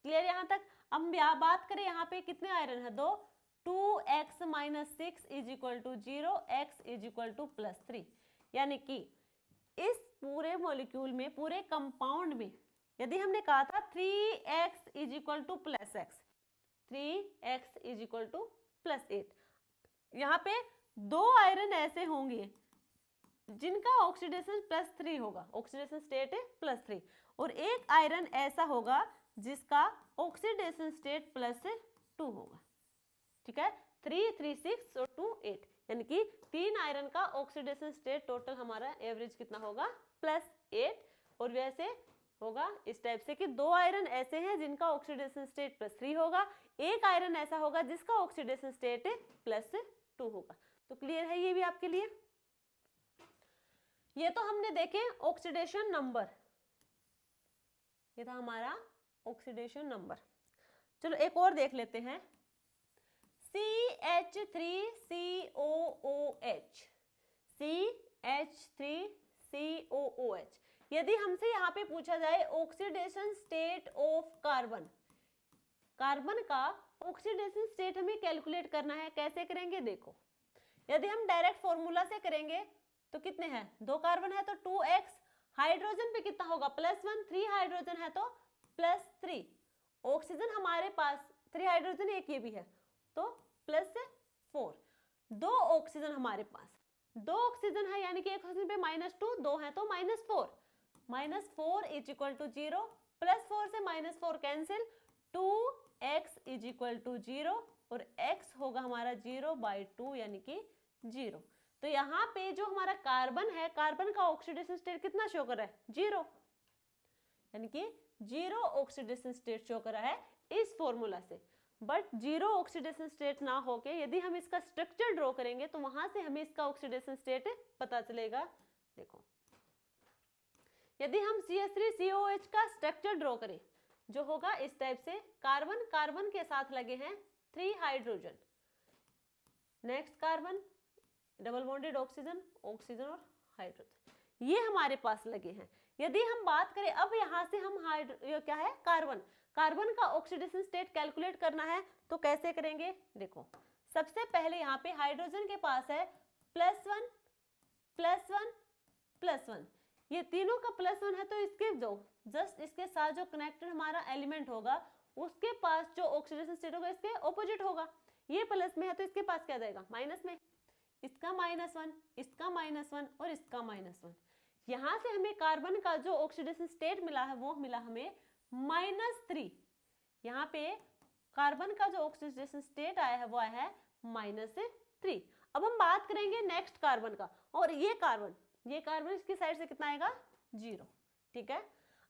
क्लियर यहाँ तक? अब बात करें यहाँ पे कितने आयरन है, 2, 2x - 6 is equal to 0, x is equal to +3। यानी कि इस पूरे मॉलिक्यूल में, पूरे कंपाउंड में, यदि हमने कहा था 3x is equal to +x, 3x is equal to +8, यहाँ पे 2 आयरन ऐसे होंगे जिनका ऑक्सीडेशन +3 होगा, ऑक्सीडेशन स्टेट है +3, और एक आयरन ऐसा होगा जिसका ऑक्सीडेशन स्टेट +2 होगा। ठीक है, 3, 3, 6 और 2, 8, यानी कि 3 आयरन का ऑक्सीडेशन स्टेट टोटल हमारा एवरेज कितना होगा, +8। और वैसे होगा इस टाइप से कि 2 आयरन ऐसे हैं जिनका ऑक्सीडेशन स्टेट +3 होगा, एक आयरन ऐसा होगा जिसका ऑक्सीडेशन स्टेट +2 होगा। तो क्लियर है ये भी आपके लिए? ये तो हमने देखे ऑक्सीडेशन नंबर, ये था हमारा ऑक्सीडेशन नंबर। चलो एक और देख लेते हैं, CH3COOH, CH3COOH। यदि हमसे यहाँ पे पूछा जाए oxidation state of carbon, carbon का ऑक्सीडेशन स्टेट हमें कैलकुलेट करना है, कैसे करेंगे देखो। यदि हम डायरेक्ट फॉर्मूला से करेंगे तो कितने हैं, 2 कार्बन है तो 2x, हाइड्रोजन पे कितना होगा, +1, 3 हाइड्रोजन है तो +3, ऑक्सीजन हमारे पास 3 हाइड्रोजन, एक ये भी है तो +4, 2 ऑक्सीजन हमारे पास, 2 ऑक्सीजन है यानी कि एक ऑक्सीजन पे -2, 2 है तो -4, -4 इज इक्वल टू 0, +4 से -4 cancel, 2x is equal to 0 और x होगा हमारा 0/2 यानी कि 0। तो यहाँ पे जो हमारा कार्बन है, कार्बन का ऑक्सीडेशन स्टेट कितना शो कर रहा है, 0, यानी कि 0 ऑक्सीडेशन स्टेट शो कर रहा है इस फॉर्मूला से। बट 0 ऑक्सीडेशन स्टेट ना होके यदि हम इसका स्ट्रक्चर ड्रॉ करेंगे तो वहां से हमें इसका ऑक्सीडेशन स्टेट पता चलेगा। देखो यदि हम CH3COOH का स्ट्रक्चर ड्रॉ करें जो होगा इस टाइप से, कार्बन, कार्बन के साथ लगे हैं 3 hydrogen, next carbon, double bonded oxygen, oxygen और हाइड्रोजन, ये हमारे पास लगे हैं। यदि हम बात करें अब यहाँ से हम क्या है, कार्बन, कार्बन का ऑक्सीडेशन स्टेट कैलकुलेट करना है तो कैसे करेंगे देखो। सबसे पहले यहाँ पे हाइड्रोजन के पास है +1 +1 +1, ये तीनों का +1 है तो इसके जो जस्ट इसके साथ जो कनेक्टेड हमारा एलिमेंट होगा उसके पास जो ऑक्सीडेशन स्टेट होगा इसके ऑपोजिट होगा। ये प्लस में है तो इसके पास क्या जाएगा, माइनस में, इसका -1, इसका -1 और इसका -1। यहाँ से हमें कार्बन का जो ऑक्सीडेशन स्टेट मिला है वो मिला हमें -3। यहाँ पे कार्बन का जो ऑक्सीडेशन स्टेट आया है वो आया है -3। अब हम बात करेंगे नेक्स्ट कार्बन का, और ये कार्बन इसकी साइड से कितना आएगा, 0। ठीक है,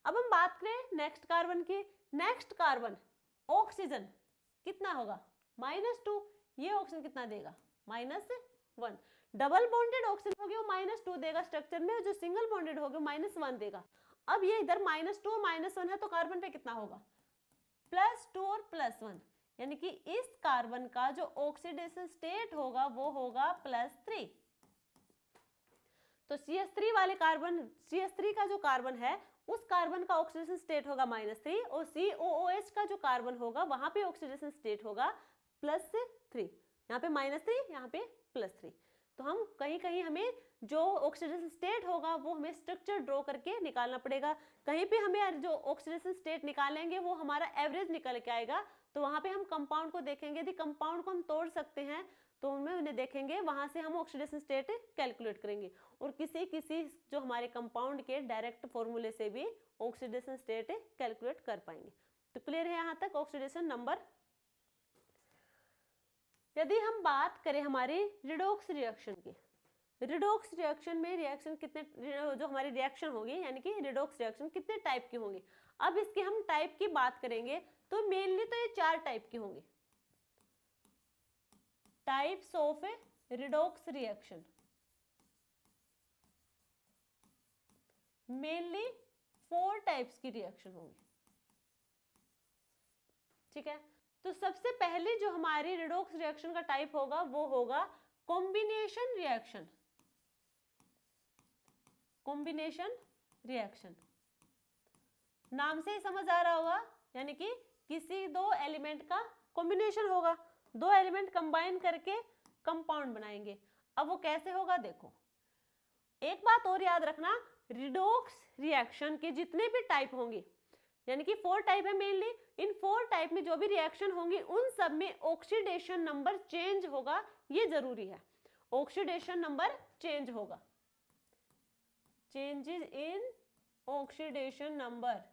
अब हम बात करें नेक्स्ट कार्बन की, नेक्स्ट कार्बन ऑक्सीजन कितना होगा, -2, ये ऑक्सीजन कितना देगा, -1। डबल बॉन्डेड ऑक्सीजन होगी वो -2 देगा स्ट्रक्चर में, जो सिंगल बॉन्डेड होगी -1 देगा। अब ये इधर -2 और -1 है तो कार्बन पे कितना होगा, +2 और +1, यानी कि इस कार्बन का जो ऑक्सीडेशन स्टेट होगा वो होगा +3। तो CH3 वाले कार्बन, CH3 का जो कार्बन है उस कार्बन का ऑक्सीडेशन स्टेट होगा -3, और COOH का जो कार्बन होगा वहां पे ऑक्सीडेशन स्टेट होगा +3। यहाँ पे -3, यहाँ पे +3। तो हम कहीं कहीं हमें जो ऑक्सीडेशन स्टेट होगा वो हमें स्ट्रक्चर ड्रॉ करके निकालना पड़ेगा। कहीं पे हमें जो ऑक्सीडेशन स्टेट निकालेंगे वो हमारा एवरेज निकल के आएगा, तो वहां पे हम कंपाउंड को देखेंगे, यदि कंपाउंड को हम तोड़ सकते हैं तो उन्हें देखेंगे, वहां से हम ऑक्सीडेशन स्टेट कैलकुलेट करेंगे, और किसी जो हमारे कंपाउंड के डायरेक्ट फॉर्मूले से भी ऑक्सीडेशन स्टेट कैलकुलेट कर पाएंगे। तो क्लियर है यहाँ तक ऑक्सीडेशन नंबर। यदि हम बात करें हमारे रिडॉक्स रिएक्शन की, रिडॉक्स रिएक्शन में रिएक्शन कितने, जो हमारी रिएक्शन होगी यानी कि रिडॉक्स रिएक्शन कितने टाइप की होंगी। अब इसके हम टाइप की बात करेंगे तो मेनली तो ये 4 टाइप की होंगी, types of redox reaction. Mainly 4 types की रिएक्शन होंगी, ठीक है। तो सबसे पहले जो हमारी रिडॉक्स रिएक्शन का टाइप होगा वो होगा कॉम्बिनेशन रिएक्शन। कॉम्बिनेशन रिएक्शन नाम से ही समझ आ रहा होगा, यानी कि किसी दो एलिमेंट का कॉम्बिनेशन होगा, दो एलिमेंट कंबाइन करके कंपाउंड बनाएंगे। अब वो कैसे होगा देखो, एक बात और याद रखना, रिडॉक्स रिएक्शन के जितने भी टाइप होंगे, यानी कि 4 टाइप है मेनली, इन 4 टाइप में जो भी रिएक्शन होंगी उन सब में ऑक्सीडेशन नंबर चेंज होगा, ये जरूरी है। ऑक्सीडेशन नंबर चेंज होगा, चेंजेस इन ऑक्सीडेशन नंबर,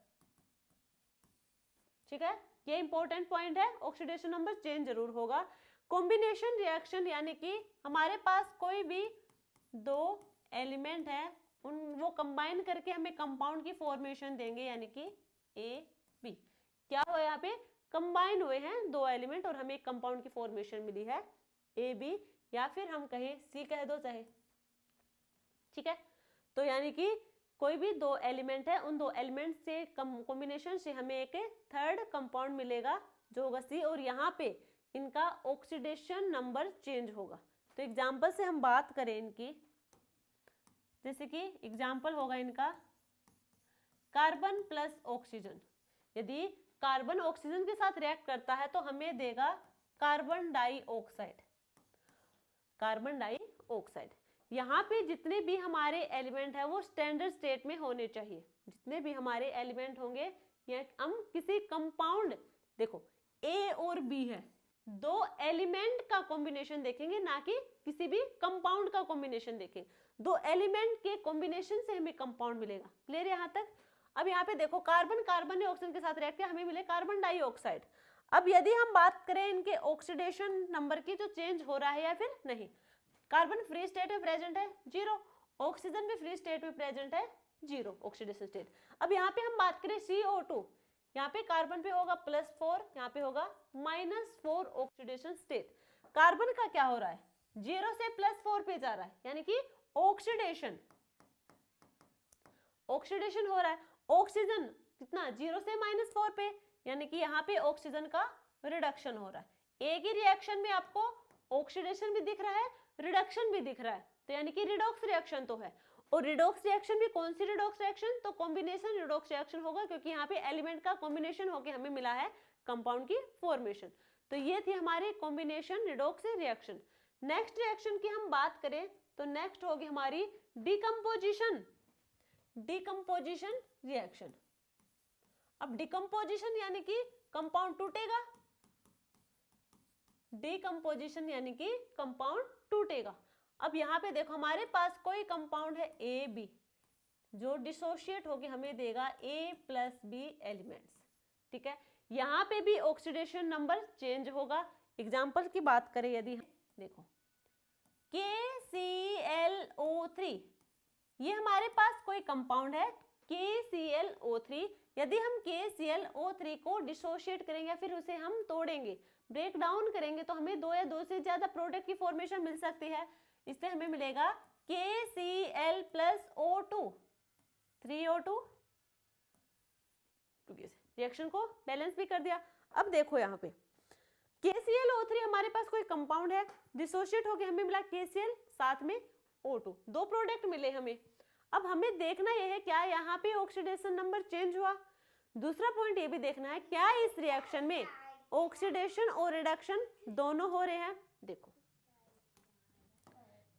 ठीक है, ये इंपॉर्टेंट पॉइंट है, ऑक्सीडेशन नंबर चेंज जरूर होगा। कॉम्बिनेशन रिएक्शन यानी कि हमारे पास कोई भी दो एलिमेंट है, उन वो कंबाइन करके हमें कंपाउंड की फॉर्मेशन देंगे, यानी कि ए बी। क्या हुआ, यहाँ पे कंबाइन हुए हैं दो एलिमेंट और हमें एक कंपाउंड की फॉर्मेशन मिली है ए बी, या फिर हम कहें सी कह दो चाहे, ठीक है। तो यानी कि कोई भी दो एलिमेंट है, उन दो एलिमेंट से कॉम्बिनेशन से हमें एक थर्ड कंपाउंड मिलेगा जो होगा सी, और यहाँ पे इनका ऑक्सीडेशन नंबर चेंज होगा। तो एग्जांपल से हम बात करें इनकी, जैसे कि एग्जांपल होगा इनका कार्बन प्लस ऑक्सीजन। यदि कार्बन ऑक्सीजन के साथ रिएक्ट करता है तो हमें देगा कार्बन डाइऑक्साइड। कार्बन डाइऑक्साइड, यहाँ पे जितने भी हमारे एलिमेंट है वो स्टैंडर्ड स्टेट में होने चाहिए। जितने भी हमारे एलिमेंट होंगे, या हम किसी कंपाउंड, देखो ए और बी है, दो एलिमेंट का कॉम्बिनेशन देखेंगे, ना कि किसी भी कंपाउंड का कॉम्बिनेशन देखेंगे। दो एलिमेंट के कॉम्बिनेशन से हमें कंपाउंड मिलेगा। क्लियर है यहाँ तक? अब यहाँ पे देखो कार्बन ने ऑक्सीजन के साथ रिएक्ट किया, हमें मिले कार्बन डाइऑक्साइड। अब यदि हम बात करें इनके ऑक्सीडेशन नंबर की, जो चेंज हो रहा है या फिर नहीं, कार्बन फ्री स्टेट में प्रेजेंट है 0, ऑक्सीजन भी फ्री स्टेट में प्रेजेंट है 0 ऑक्सीडेशन स्टेट। अब यहाँ पे हम बात करें CO2, यहाँ पे कार्बन पे होगा +4, यहाँ पे होगा -4 ऑक्सीडेशन स्टेट। कार्बन का क्या हो रहा है, 0 से +4 पे जा रहा है, यानी कि ऑक्सीडेशन हो रहा है। ऑक्सीजन कितना, 0 से -4 पे, यानी कि यहाँ पे ऑक्सीजन का रिडक्शन हो रहा है। एक ही रिएक्शन में आपको ऑक्सीडेशन भी दिख रहा है, रिडक्शन भी दिख रहा है, तो यानी कि रिडॉक्स रिएक्शन तो है। और रिडॉक्स रिएक्शन भी कौन सी रिडॉक्स रिएक्शन, तो कॉम्बिनेशन रिडॉक्स रिएक्शन होगा, क्योंकि यहाँ पे एलिमेंट का कॉम्बिनेशन होकर हमें मिला है कंपाउंड की फॉर्मेशन। तो ये थी हमारी combination redox reaction. Next reaction की हम बात करें तो नेक्स्ट होगी हमारी डिकम्पोजिशन रिएक्शन। अब डिकम्पोजिशन यानी कि कंपाउंड टूटेगा, डिकम्पोजिशन यानी कि कंपाउंड टूटेगा। अब यहाँ पे देखो हमारे पास कोई कंपाउंड है ए बी, जो डिसोशिएट होके हमें देगा A+B एलिमेंट्स, ठीक है। यहाँ पे भी ऑक्सीडेशन नंबर चेंज होगा। एग्जाम्पल की बात करें यदि, देखो KClO3, ये हमारे पास कोई कंपाउंड है KClO3। यदि हम KClO3 को डिसोशिएट करेंगे या फिर उसे हम तोड़ेंगे, ब्रेक डाउन करेंगे, तो हमें 2 या 2 से ज्यादा प्रोडक्ट की फॉर्मेशन मिल सकती है। इससे हमें मिलेगा KCl+O2, 3O2, रिएक्शन को बैलेंस भी कर दिया। अब देखो यहाँ पे KClO3 हमारे पास कोई कंपाउंड है, डिसोशिएट होके हमें मिला KCl, साथ में O2, 2 प्रोडक्ट मिले हमें। अब हमें देखना यह है क्या यहाँ पे ऑक्सीडेशन नंबर चेंज हुआ। दूसरा पॉइंट ये भी देखना है क्या इस रिएक्शन में ऑक्सीडेशन और रिडक्शन दोनों हो रहे हैं। देखो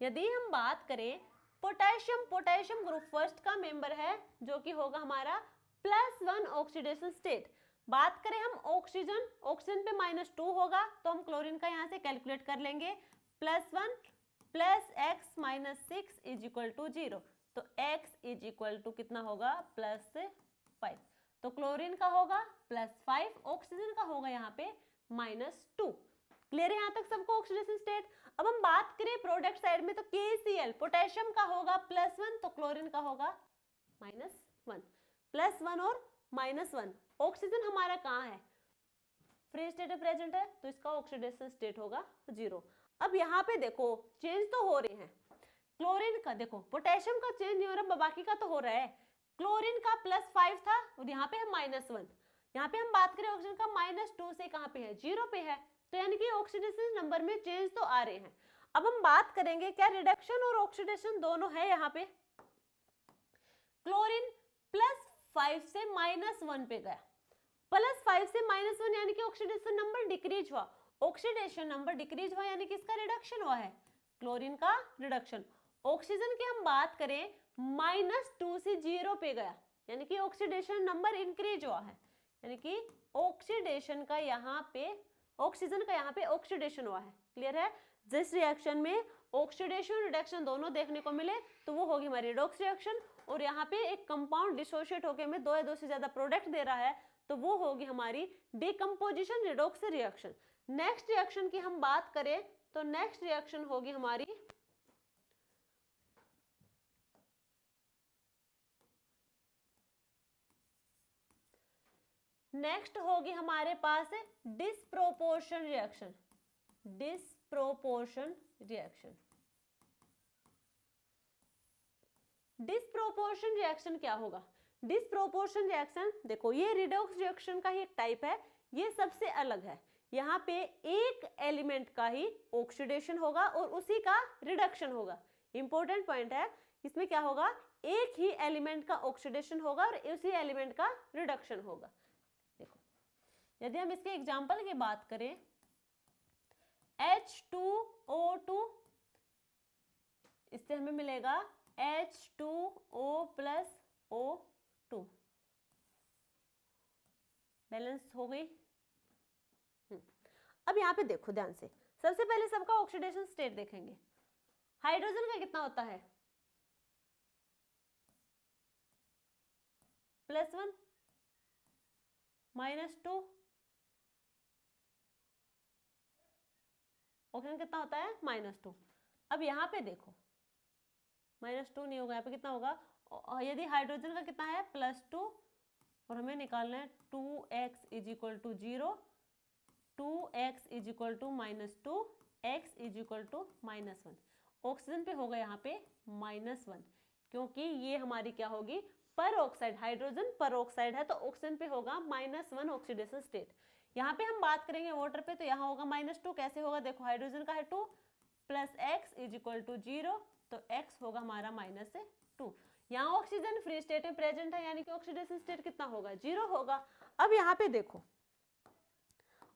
यदि हम बात करें पोटेशियम ग्रुप फर्स्ट का मेंबर है, जो कि होगा हमारा +1 ऑक्सीडेशन स्टेट। बात करें हम ऑक्सीजन पे -2 होगा, तो हम क्लोरीन का यहाँ से कैलकुलेट कर लेंगे, +1 + x - 6 = 0, तो x = कितना होगा, +5। तो क्लोरीन का होगा +5, ऑक्सीजन का होगा यहाँ पे -2। क्लियर है यहाँ तक सबको ऑक्सीडेशन स्टेट। अब हम बात करें प्रोडक्ट साइड में, तो KCl पोटेशियम का होगा +1, तो क्लोरीन का होगा -1, +1 और -1। ऑक्सीजन हमारा कहाँ है, फ्री स्टेट में प्रेजेंट है, तो इसका ऑक्सीडेशन स्टेट होगा 0। अब यहाँ पे देखो चेंज तो हो रहे हैं, क्लोरीन का देखो, पोटेशियम का चेंज नहीं हो रहा, बाकी का तो हो रहा है। क्लोरीन का +5 था और यहाँ पे है -1, यहाँ पे हम बात करें ऑक्सीजन का -2 से कहाँ पे है, 0 पे है, तो यानी कि ऑक्सीडेशन नंबर में चेंज तो आ रहे हैं। अब हम बात करेंगे क्या रिडक्शन और ऑक्सीडेशन दोनों है यहाँ पे। क्लोरीन +5 से -1 पे गया, +5 से -1 यानी कि ऑक्सीडेशन नंबर डिक्रीज हुआ, ऑक्सीडेशन नंबर डिक्रीज हुआ यानी कि इसका रिडक्शन हुआ है, क्लोरीन का रिडक्शन। ऑक्सीजन की हम बात करें -2 से 0 पे गया यानी कि ऑक्सीडेशन नंबर इंक्रीज हुआ है, यानी कि ऑक्सीडेशन का यहाँ पे ऑक्सीजन का यहाँ पे ऑक्सीडेशन हुआ है। क्लियर है? जिस रिएक्शन में ऑक्सीडेशन रिडक्शन दोनों देखने को मिले तो वो होगी हमारी रिडॉक्स रिएक्शन, और यहाँ पे एक कंपाउंड डिसोशिएट होकर में 2 या 2 से ज्यादा प्रोडक्ट दे रहा है तो वो होगी हमारी decomposition redox reaction. Next reaction की हम बात करें तो नेक्स्ट रिएक्शन होगी हमारी नेक्स्ट होगी हमारे पास disproportion reaction. Disproportion reaction, disproportion reaction क्या होगा? डिस्प्रोपोर्शन रिएक्शन देखो ये रिडॉक्स रिएक्शन का ही एक टाइप है, ये सबसे अलग है। यहाँ पे एक एलिमेंट का ही ऑक्सीडेशन होगा और उसी का रिडक्शन होगा। इंपॉर्टेंट पॉइंट है, इसमें क्या होगा, एक ही एलिमेंट का ऑक्सीडेशन होगा और उसी एलिमेंट का रिडक्शन होगा। देखो यदि हम इसके एग्जांपल की बात करें H2O2, इससे हमें मिलेगा H2O+O2, बैलेंस हो गई। अब यहाँ पे देखो ध्यान से, सबसे पहले सबका ऑक्सीडेशन स्टेट देखेंगे। हाइड्रोजन का कितना होता है +1 -2, ऑक्सीजन कितना होता है -2। अब यहाँ पे देखो -2 नहीं होगा, यहाँ पे कितना होगा, यदि हाइड्रोजन का कितना है +2 और हमें निकालना है 2x = 0, 2x = -2, x = -1। ऑक्सीजन पे होगा यहाँ पे -1 क्योंकि ये हमारी क्या होगी, पर ऑक्साइड, हाइड्रोजन पर ऑक्साइड है तो ऑक्सीजन पे होगा -1 ऑक्सीडेशन स्टेट। यहाँ पे हम बात करेंगे वाटर पे तो यहाँ होगा -2। कैसे होगा, देखो हाइड्रोजन का है 2 + x = 0 तो x होगा हमारा -2। यहाँ ऑक्सीजन फ्री स्टेट में प्रेजेंट है यानी कि ऑक्सीडेशन स्टेट कितना होगा, 0 होगा। अब यहाँ पे देखो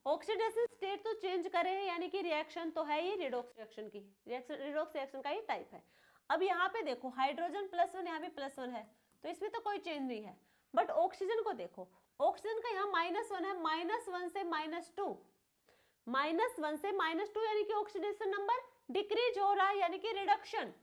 ऑक्सीडेशन स्टेट तो चेंज करे हैं यानी कि रिएक्शन तो है ही रिडॉक्स रिएक्शन की, रिडॉक्स रिएक्शन का ही टाइप है। अब यहाँ पे देखो हाइड्रोजन +1, यहाँ पे +1 है तो इसमें तो कोई चेंज नहीं है, बट ऑक्सीजन को देखो, ऑक्सीजन का यहाँ -1 है, -1 से -2, -1 से -2 यानी कि ऑक्सीडेशन नंबर डिक्रीज हो रहा है यानी कि रिडक्शन,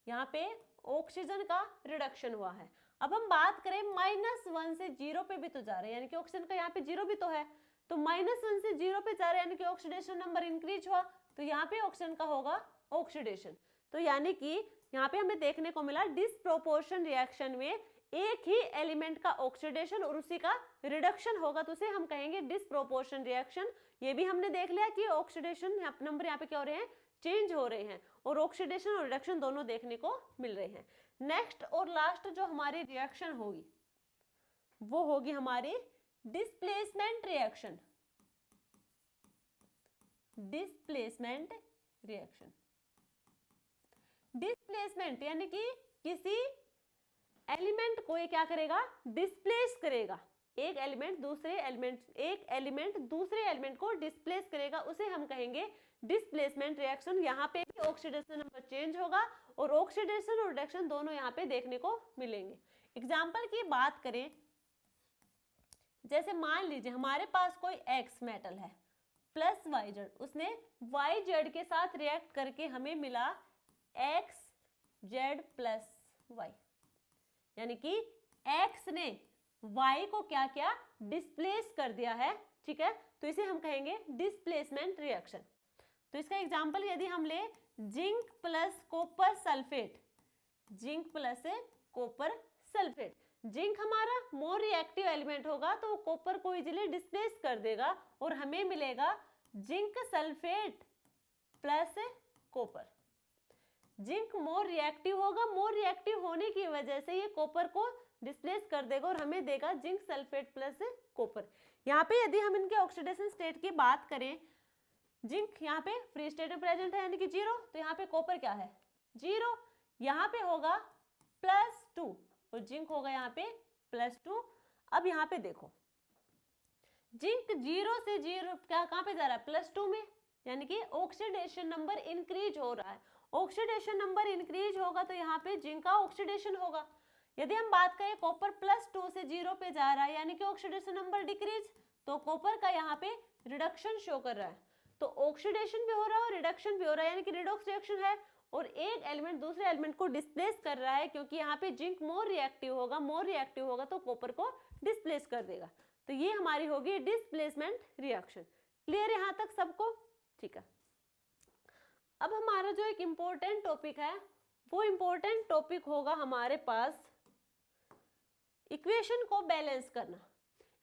यहाँ पे ऑक्सीजन का रिडक्शन हुआ है। अब हम बात करें -1 से 0 पे भी तो जा रहे हैं यानी कि ऑक्सीजन का यहाँ पे 0 भी तो है, तो -1 से 0 पे जा रहे हैं यानी कि ऑक्सीडेशन नंबर इंक्रीज हुआ तो यहाँ पे ऑक्सीजन का होगा ऑक्सीडेशन। तो यानी कि यहाँ पे हमें देखने को मिला डिस्प्रोपोर्शन रिएक्शन में एक ही एलिमेंट का ऑक्सीडेशन और उसी का रिडक्शन होगा तो उसे हम कहेंगे डिस्प्रोपोर्शन रिएक्शन। ये भी हमने देख लिया कि ऑक्सीडेशन नंबर यहाँ पे क्या हो रहे हैं, चेंज हो रहे हैं और ऑक्सीडेशन और रिडक्शन दोनों देखने को मिल रहे हैं। नेक्स्ट और लास्ट जो हमारी रिएक्शन होगी वो होगी हमारी displacement reaction. Displacement reaction, displacement यानी कि किसी एलिमेंट को ये क्या करेगा, डिस्प्लेस करेगा, एक एलिमेंट दूसरे एलिमेंट को डिस्प्लेस करेगा, उसे हम कहेंगे डिस्प्लेसमेंट रिएक्शन। यहाँ पे भी ऑक्सीडेशन नंबर चेंज होगा और ऑक्सीडेशन और रिडक्शन दोनों यहाँ पे देखने को मिलेंगे। एग्जाम्पल की बात करें, जैसे मान लीजिए हमारे पास कोई X मेटल है +YZ, उसने YZ के साथ रिएक्ट करके हमें मिला XZ+Y, यानी कि X ने Y को क्या किया, डिस्प्लेस कर दिया है। ठीक है, तो इसे हम कहेंगे डिस्प्लेसमेंट रिएक्शन। तो इसका एग्जांपल यदि हम ले zinc plus copper sulphate, zinc plus copper sulphate, zinc हमारा मोर रिएक्टिव एलिमेंट होगा तो कॉपर को इजीली डिस्प्लेस कर देगा और हमें मिलेगा zinc sulphate plus copper. Zinc more reactive होगा, मोर रिएक्टिव होने की वजह से ये कॉपर को डिस्प्लेस कर देगा और हमें देगा जिंक सल्फेट प्लस कॉपर। यहाँ पे यदि हम इनके ऑक्सीडेशन स्टेट की बात करें, जिंक यहाँ पे फ्री स्टेट में प्रेजेंट है यानी कि 0, तो यहाँ पे कॉपर क्या है 0, यहाँ पे होगा +2 और जिंक होगा यहाँ पे +2। अब यहाँ पे देखो जिंक 0 से 0 क्या कहाँ पे जा रहा है +2 में, यानी कि ऑक्सीडेशन नंबर इंक्रीज हो रहा है। ऑक्सीडेशन नंबर इंक्रीज होगा तो यहाँ पे जिंक का ऑक्सीडेशन होगा। यदि हम बात करें कॉपर +2 से 0 पे जा रहा है यानी कि ऑक्सीडेशन नंबर डिक्रीज, तो कॉपर का यहाँ पे रिडक्शन शो कर रहा है। तो ऑक्सीडेशन भी हो रहा है और रिडक्शन भी हो रहा है, यानी कि रिडॉक्स रिएक्शन है और एक एलिमेंट दूसरे एलिमेंट को डिस्प्लेस कर रहा है, क्योंकि यहाँ पे जिंक मोर रिएक्टिव होगा तो कॉपर को डिस्प्लेस कर देगा। तो ये हमारी होगी डिस्प्लेसमेंट रिएक्शन। क्लियर यहाँ तक सबको? ठीक है। अब हमारा जो एक इम्पोर्टेंट टॉपिक है वो इम्पोर्टेंट टॉपिक होगा हमारे पास इक्वेशन को बैलेंस करना।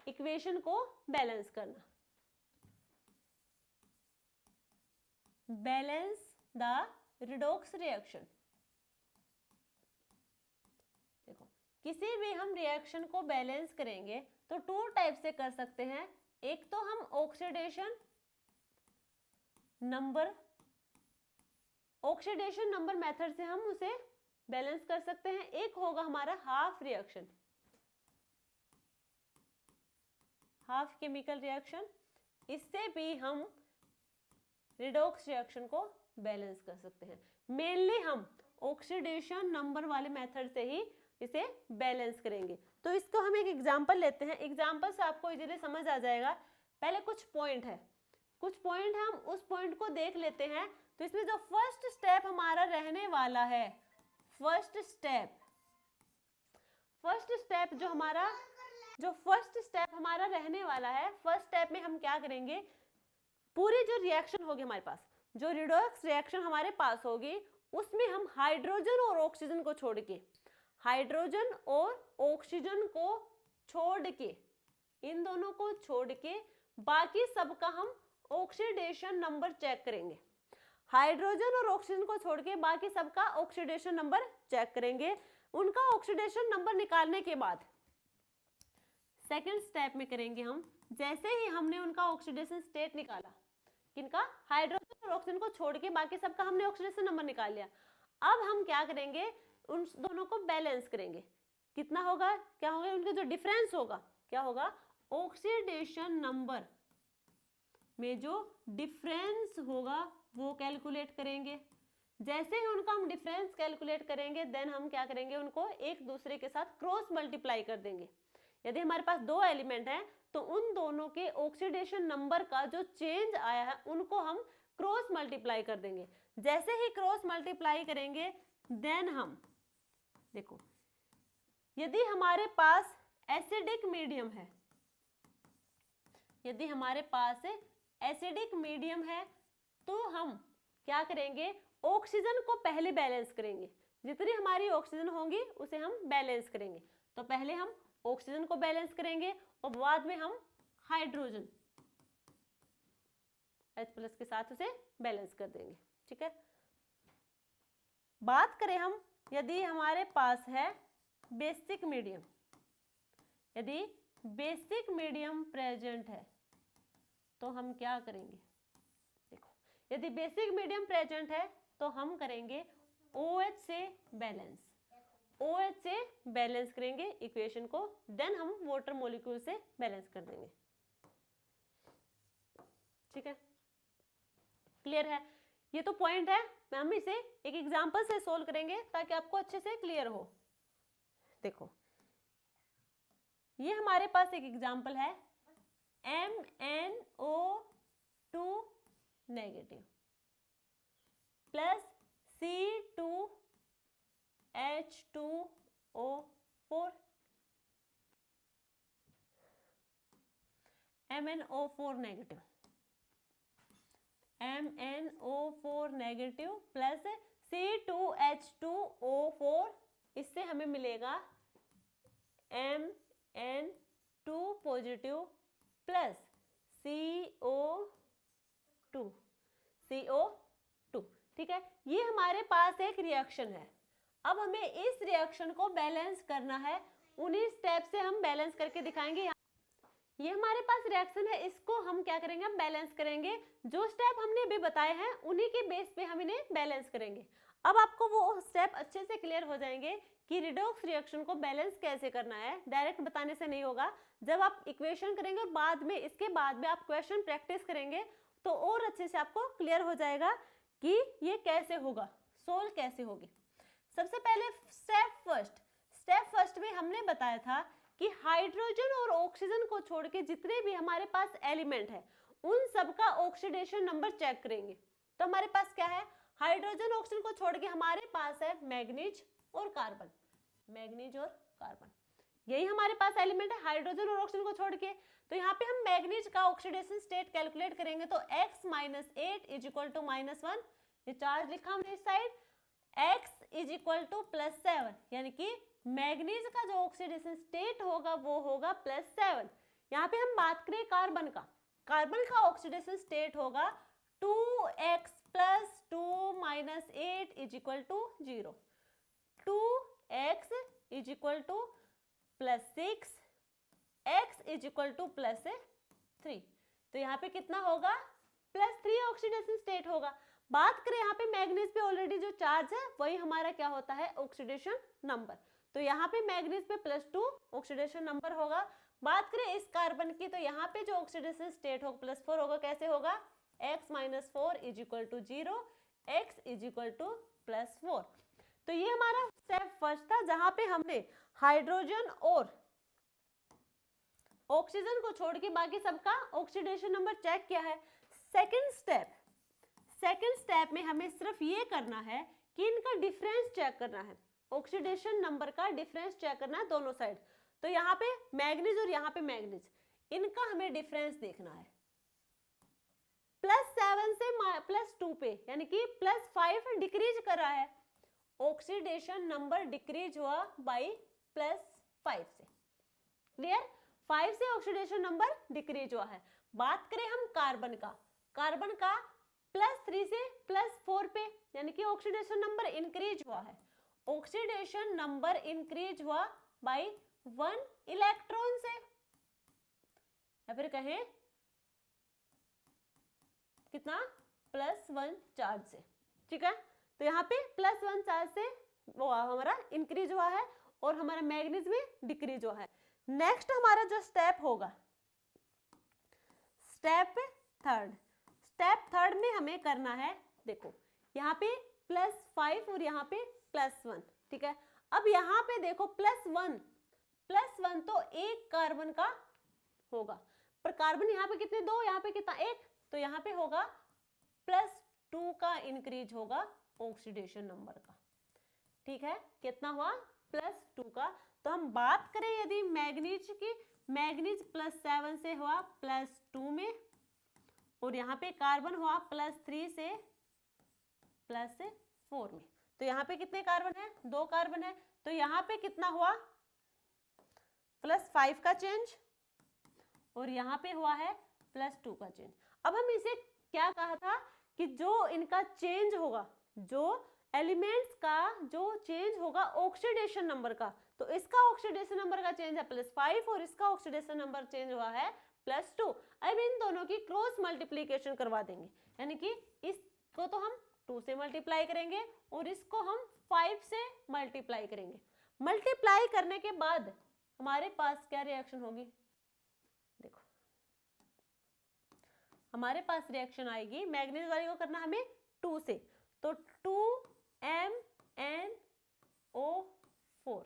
इक्वेशन को बैलेंस करना, बैलेंस द रिडॉक्स रिएक्शन। देखो किसी भी हम रिएक्शन को बैलेंस करेंगे तो 2 टाइप से कर सकते हैं। एक तो हम ऑक्सीडेशन नंबर मेथड से हम उसे बैलेंस कर सकते हैं। एक होगा हमारा half reaction, half chemical reaction. इससे भी हम रिडॉक्स रिएक्शन को बैलेंस कर सकते हैं। मेनली हम ऑक्सीडेशन नंबर वाले मेथड से ही इसे बैलेंस करेंगे। तो इसको हम एक एग्जांपल लेते हैं, एग्जांपल से आपको इजीली समझ आ जाएगा। पहले कुछ पॉइंट है, हम उस पॉइंट को देख लेते हैं। तो इसमें जो फर्स्ट स्टेप हमारा रहने वाला है, फर्स्ट स्टेप जो फर्स्ट स्टेप हमारा रहने वाला है, फर्स्ट स्टेप में हम क्या करेंगे, पूरी जो रिएक्शन होगी हमारे पास, जो रिडॉक्स रिएक्शन हमारे पास होगी, उसमें हम हाइड्रोजन और ऑक्सीजन को छोड़ के, इन दोनों को छोड़ के बाकी सबका हम ऑक्सीडेशन नंबर चेक करेंगे। हाइड्रोजन और ऑक्सीजन को छोड़ के बाकी सबका ऑक्सीडेशन नंबर चेक करेंगे। उनका ऑक्सीडेशन नंबर निकालने के बाद सेकंड स्टेप में करेंगे हम, जैसे ही हमने उनका ऑक्सीडेशन स्टेट निकाला, किनका, हाइड्रोजन और ऑक्सीजन को छोड़ के बाकी सबका हमने ऑक्सीडेशन नंबर निकाल लिया। अब हम क्या करेंगे, उन दोनों को बैलेंस करेंगे। कितना होगा, क्या होगा, उनका जो डिफरेंस होगा क्या होगा, ऑक्सीडेशन नंबर में जो डिफरेंस होगा वो कैलकुलेट करेंगे। जैसे ही उनका हम डिफरेंस कैलकुलेट करेंगे, देन हम क्या करेंगे, उनको एक दूसरे के साथ क्रॉस मल्टीप्लाई कर देंगे। यदि हमारे पास 2 एलिमेंट हैं तो उन दोनों के ऑक्सीडेशन नंबर का जो चेंज आया है उनको हम क्रॉस मल्टीप्लाई कर देंगे। जैसे ही क्रॉस मल्टीप्लाई करेंगे, देन हम देखो, यदि हमारे पास एसिडिक मीडियम है, यदि हमारे पास एसिडिक मीडियम है तो हम क्या करेंगे, ऑक्सीजन को पहले बैलेंस करेंगे। जितनी हमारी ऑक्सीजन होंगी उसे हम बैलेंस करेंगे। तो पहले हम ऑक्सीजन को बैलेंस करेंगे और बाद में हम हाइड्रोजन H+ के साथ उसे बैलेंस कर देंगे। ठीक है। बात करें हम, यदि हमारे पास है बेसिक मीडियम, यदि बेसिक मीडियम प्रेजेंट है तो हम क्या करेंगे, देखो यदि बेसिक मीडियम प्रेजेंट है तो हम करेंगे OH से बैलेंस, OH से बैलेंस करेंगे इक्वेशन को, देन हम वाटर मॉलिक्यूल से बैलेंस कर देंगे। ठीक है, क्लियर है? ये तो पॉइंट है, हम इसे एक एग्जांपल से सोल्व करेंगे ताकि आपको अच्छे से क्लियर हो। देखो ये हमारे पास एक एग्जांपल है, MnO2 negative plus C2H2O4, MnO4 negative plus C2H2O4, इससे हमें मिलेगा Mn2 पॉजिटिव प्लस CO2। ठीक है, ये हमारे पास एक रिएक्शन है। अब हमें इस रिएक्शन को बैलेंस करना है उन्हीं स्टेप से हम बैलेंस करके दिखाएंगे। ये हमारे पास रिएक्शन है, इसको हम क्या करेंगे, हम बैलेंस करेंगे। जो स्टेप हमने अभी बताए हैं उन्हीं के बेस पे हम इन्हें बैलेंस करेंगे। अब आपको वो स्टेप अच्छे से क्लियर हो जाएंगे कि रिडॉक्स रिएक्शन को बैलेंस कैसे करना है। डायरेक्ट बताने से नहीं होगा, जब आप इक्वेशन करेंगे और बाद में इसके बाद में आप क्वेश्चन प्रैक्टिस करेंगे तो और अच्छे से आपको क्लियर हो जाएगा कि ये कैसे होगा, सोल्व कैसे होगी। सबसे पहले स्टेप फर्स्ट में हमने बताया था कि हाइड्रोजन और ऑक्सीजन को छोड़ के जितने भी हमारे पास एलिमेंट है उन सबका ऑक्सीडेशन नंबर चेक करेंगे। तो हमारे पास क्या है, हाइड्रोजन ऑक्सीजन को छोड़ के हमारे पास है मैग्नीज और कार्बन, मैग्नीज और कार्बन, यही हमारे पास एलिमेंट है हाइड्रोजन और ऑक्सीजन को छोड़ के। तो यहाँ पे हम मैग्नीज का ऑक्सीडेशन स्टेट कैलकुलेट करेंगे तो x - 8 = -1, ये चार्ज लिखा हमने इस साइड, x = +7, यानी कि मैग्नीज का जो ऑक्सीडेशन स्टेट होगा वो होगा +7। यहाँ पे हम बात करें कार्बन का, कार्बन का ऑक्सीडेशन स्टेट होगा 2x + 2 - 8 = 0, 2x = +6, x = +3। तो यहाँ पे कितना होगा, +3 ऑक्सीडेशन स्टेट होगा। बात करें यहाँ पे मैग्नीज पे ऑलरेडी जो चार्ज है वही हमारा क्या होता है, ऑक्सीडेशन नंबर। तो यहाँ पे मैग्नीज पे +2 ऑक्सीडेशन नंबर होगा। बात करें इस कार्बन की तो यहाँ पे जो ऑक्सीडेशन स्टेट होगा +4 होगा। कैसे होगा, x - 4 = 0, x = +4। तो ये हमारा स्टेप फर्स्ट था जहां पे हमने हाइड्रोजन और ऑक्सीजन को छोड़ के बाकी सबका ऑक्सीडेशन नंबर चेक किया है। सेकंड स्टेप में हमें सिर्फ ये करना है कि इनका डिफरेंस चेक करना है, ऑक्सीडेशन नंबर का डिफरेंस चेक करना है दोनों साइड। तो यहाँ पे मैग्नीज और यहाँ पे मैग्नीज, इनका हमें डिफरेंस देखना है। +7 से +2 पे, यानी कि +5 डिक्रीज कर रहा है, ऑक्सीडेशन नंबर डिक्रीज हुआ बाई +5 से। क्लियर, 5 से ऑक्सीडेशन नंबर डिक्रीज हुआ है। बात करें हम कार्बन का, कार्बन का +3 से +4 पे, यानी कि ऑक्सीडेशन नंबर इंक्रीज हुआ है, ऑक्सीडेशन नंबर इंक्रीज हुआ बाई 1 इलेक्ट्रॉन से, या फिर कहें कितना, +1 चार्ज से। ठीक है, तो यहाँ पे +1 चार्ज से वो हमारा इंक्रीज हुआ है और हमारा मैग्नीज में डिक्रीज हुआ है। नेक्स्ट हमारा जो स्टेप होगा, स्टेप थर्ड में हमें करना है, देखो यहाँ पे +5 और यहाँ पे +1। ठीक है, अब यहाँ पे देखो +1 तो एक कार्बन का होगा, पर कार्बन यहाँ पे कितने, 2, यहाँ पे कितना, 1, तो यहाँ पे होगा +2 का इंक्रीज होगा ऑक्सीडेशन नंबर का। ठीक है, कितना हुआ, +2 का। तो हम बात करें यदि मैग्नीज की, मैग्नीज +7 से हुआ +2 में, और यहाँ पे कार्बन हुआ +3 से +4 में। तो यहाँ पे कितने कार्बन है, 2 कार्बन है, तो यहाँ पे कितना हुआ, +5 का चेंज, और यहाँ पे हुआ है +2 का चेंज। अब हम इसे क्या कहा था कि जो इनका चेंज होगा, जो एलिमेंट्स का जो चेंज होगा ऑक्सीडेशन नंबर का, तो इसका ऑक्सीडेशन नंबर का चेंज है +5 और इसका ऑक्सीडेशन नंबर चेंज हुआ है +2। अब इन दोनों की क्रॉस मल्टीप्लीकेशन करवा देंगे, यानी कि इसको तो हम 2 से मल्टीप्लाई करेंगे और इसको हम 5 से मल्टीप्लाई करेंगे। मल्टीप्लाई करने के बाद हमारे पास क्या रिएक्शन होगी, देखो हमारे पास रिएक्शन आएगी, मैग्नीज वाली को करना हमें 2 से, तो 2MnO4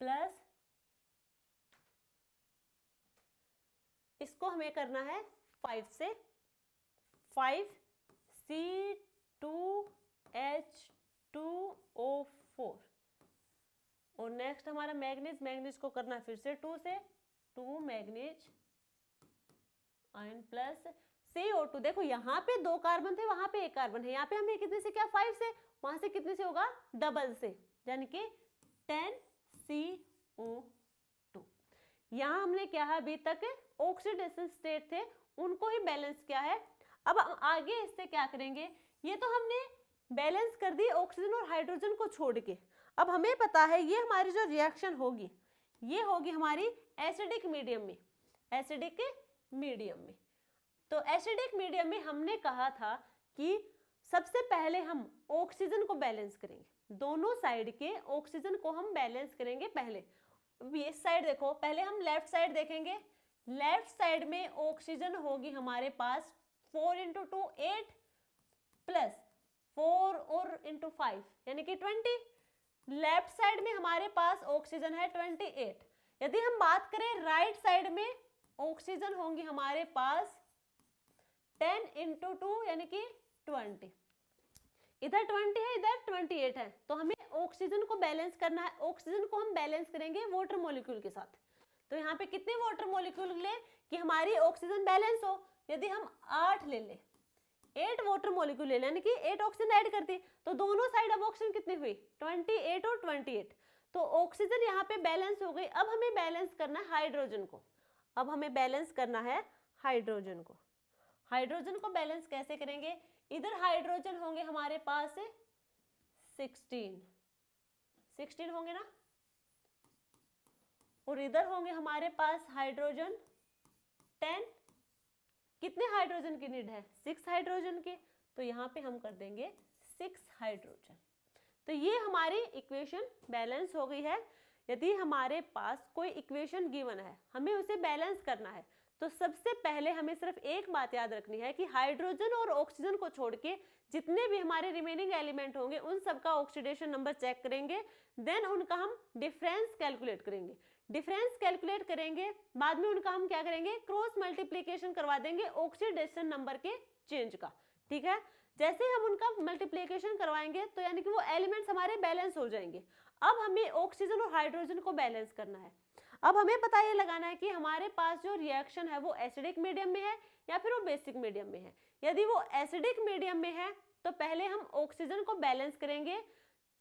प्लस, इसको हमें करना है 5 से, 5C2H2O4, और नेक्स्ट हमारा मैग्नीज को करना है फिर से 2 से, 2 मैग्नीज आयन प्लस CO2। देखो यहाँ पे 2 कार्बन थे, वहां पे 1 कार्बन है, यहाँ पे हमें कितने से क्या, 5 से, वहां से कितने से होगा, डबल से, यानी कि 10CO2। यहाँ हमने क्या है, अभी तक ऑक्सीडेशन स्टेट थे उनको ही बैलेंस किया है। अब हम आगे इससे क्या करेंगे ये तो हमने बैलेंस कर दी ऑक्सीजन और हाइड्रोजन को छोड़ के। अब हमें पता है ये हमारी जो रिएक्शन होगी ये होगी हमारी एसिडिक मीडियम में, एसिडिक मीडियम में। तो एसिडिक मीडियम में हमने कहा था कि सबसे पहले हम ऑक्सीजन को बैलेंस करेंगे, दोनों साइड के ऑक्सीजन को हम बैलेंस करेंगे पहले। इस साइड देखो, पहले हम लेफ्ट साइड देखेंगे। लेफ्ट साइड में ऑक्सीजन होगी हमारे पास 4 × 2 8 प्लस 4 और × 5 यानी कि 20। लेफ्ट साइड में हमारे पास ऑक्सीजन है 28। यदि हम बात करें राइट साइड में ऑक्सीजन होंगी हमारे पास 10 × 2 यानी कि 20। इधर 20 है, इधर 28 है, तो हमें ऑक्सीजन को बैलेंस करना है। ऑक्सीजन को हम बैलेंस करेंगे वाटर मॉलिक्यूल के साथ। तो यहाँ पे कितने वाटर मॉलिक्यूल ले कि हमारी ऑक्सीजन बैलेंस हो। यदि हम 8 ले लें, 8 वाटर मॉलिक्यूल ले लें यानी कि 8 ऑक्सीजन ऐड करती, तो दोनों साइड अब ऑक्सीजन कितनी हुई 28 और 28। तो ऑक्सीजन यहाँ पे बैलेंस हो गई। अब हमें बैलेंस करना है हाइड्रोजन को। अब हमें बैलेंस करना है हाइड्रोजन को। हाइड्रोजन को बैलेंस कैसे करेंगे? इधर हाइड्रोजन होंगे हमारे पास 16 होंगे ना, और इधर होंगे हमारे पास हाइड्रोजन 10। कितने हाइड्रोजन की नीड है? 6 हाइड्रोजन की। तो यहाँ पे हम कर देंगे 6 हाइड्रोजन। तो ये हमारी इक्वेशन बैलेंस हो गई है। यदि हमारे पास कोई इक्वेशन गिवन है, हमें उसे बैलेंस करना है, तो सबसे पहले हमें सिर्फ एक बात याद रखनी है कि हाइड्रोजन और ऑक्सीजन को छोड़ के जितने भी हमारे रिमेनिंग एलिमेंट होंगे उन सबका ऑक्सीडेशन नंबर चेक करेंगे, देन उनका हम डिफरेंस कैलकुलेट करेंगे। डिफरेंस कैलकुलेट करेंगे, बाद में उनका हम क्या करेंगे, क्रॉस मल्टीप्लिकेशन करवा देंगे ऑक्सीडेशन नंबर के चेंज का। ठीक है, जैसे हम उनका मल्टीप्लिकेशन करवाएंगे तो यानी कि वो एलिमेंट्स हमारे बैलेंस हो जाएंगे। अब हमें ऑक्सीजन और हाइड्रोजन को बैलेंस करना है। अब हमें पता ये लगाना है कि हमारे पास जो रिएक्शन है वो एसिडिक मीडियम में है या फिर वो बेसिक मीडियम में है। यदि वो एसिडिक मीडियम में है तो पहले हम ऑक्सीजन को बैलेंस करेंगे।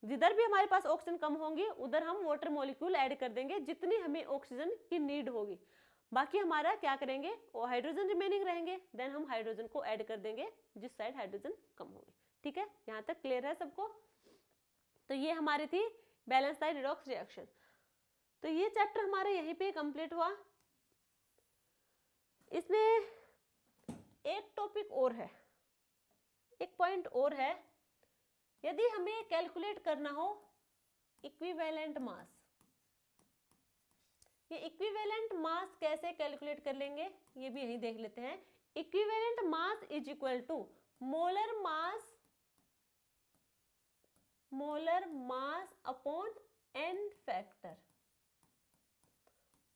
जिधर भी हमारे पास ऑक्सीजन कम होंगी उधर हम वाटर मॉलिक्यूल ऐड कर देंगे जितनी हमें ऑक्सीजन की नीड होगी। बाकी हमारा क्या करेंगे, वो हाइड्रोजन रिमेनिंग रहेंगे, देन हम हाइड्रोजन को ऐड कर देंगे जिस साइड हाइड्रोजन कम होगी। ठीक है, यहाँ तक क्लियर है सबको? तो ये हमारी थी बैलेंस टाइप रिडॉक्स रिएक्शन। तो ये चैप्टर हमारा यहीं पे कंप्लीट हुआ। इसमें एक टॉपिक और है, एक पॉइंट और है। यदि हमें कैलकुलेट करना हो इक्विवेलेंट मास, ये इक्विवेलेंट मास कैसे कैलकुलेट कर लेंगे ये भी यहीं देख लेते हैं। Equivalent mass is equal to molar mass upon n factor,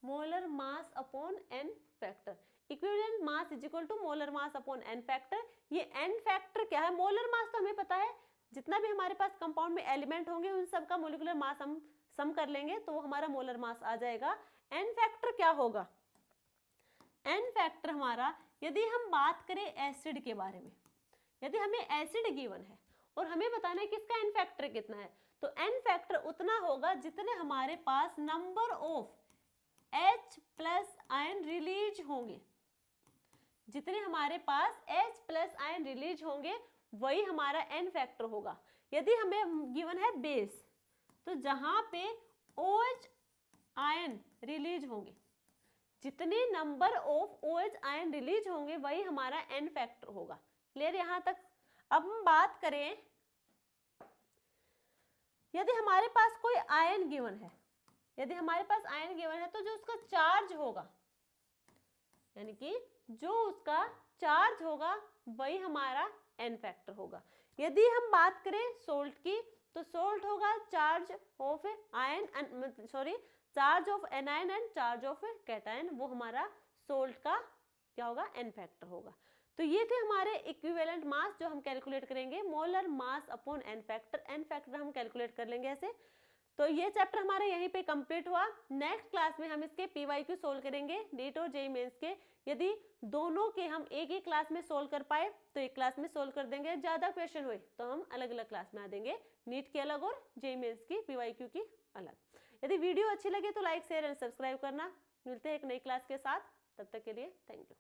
molar mass upon n factor. Equivalent mass is equal to molar mass upon n factor. ये n फैक्टर क्या है? मोलर मास तो हमें पता है, जितना भी हमारे पास कंपाउंड में एलिमेंट होंगे उन सब का मोलिकुलर मास हम सम कर लेंगे तो वो हमारा मोलर मास आ जाएगा। n फैक्टर क्या होगा? n फैक्टर हमारा, यदि हम बात करें एसिड के बारे में, यदि हमें एसिड गिवन है और हमें बताना है कि इसका n फैक्टर कितना है, तो n फैक्टर उतना होगा जितने हमारे पास number of H plus ion release होंगे। जितने हमारे पास H प्लस आयन रिलीज होंगे वही हमारा n फैक्टर होगा। यदि हमें गिवन है बेस, तो जहां पे OH आयन रिलीज होंगे, जितने number of OH ion release होंगे वही हमारा n फैक्टर होगा। क्लियर यहां तक? अब हम बात करें, यदि हमारे पास कोई आयन गिवन है, यदि हमारे पास आयन गिवन है तो जो उसका चार्ज होगा, यानी कि जो उसका चार्ज होगा वही हमारा n फैक्टर होगा। यदि हम बात करें सोल्ट की, तो सोल्ट होगा charge of ion, charge of anion and charge of cation, वो हमारा सोल्ट का क्या होगा, n फैक्टर होगा। तो ये थे हमारे इक्विवेलेंट मास जो हम कैलकुलेट करेंगे, molar mass upon n factor हम कैलकुलेट कर लेंगे ऐसे। तो ये चैप्टर हमारा यहीं पे कंप्लीट हुआ। नेक्स्ट क्लास में हम इसके PYQ सोल्व करेंगे, नीट और जेईई मेंस के। यदि दोनों के हम एक ही क्लास में सोल्व कर पाए तो एक क्लास में सोल्व कर देंगे, ज्यादा क्वेश्चन हुए तो हम अलग अलग क्लास में आ देंगे, नीट की अलग और जेईई मेंस की PYQ की अलग। यदि वीडियो अच्छी लगे तो लाइक शेयर एंड सब्सक्राइब करना। मिलते हैं एक नई क्लास के साथ, तब तक के लिए थैंक यू।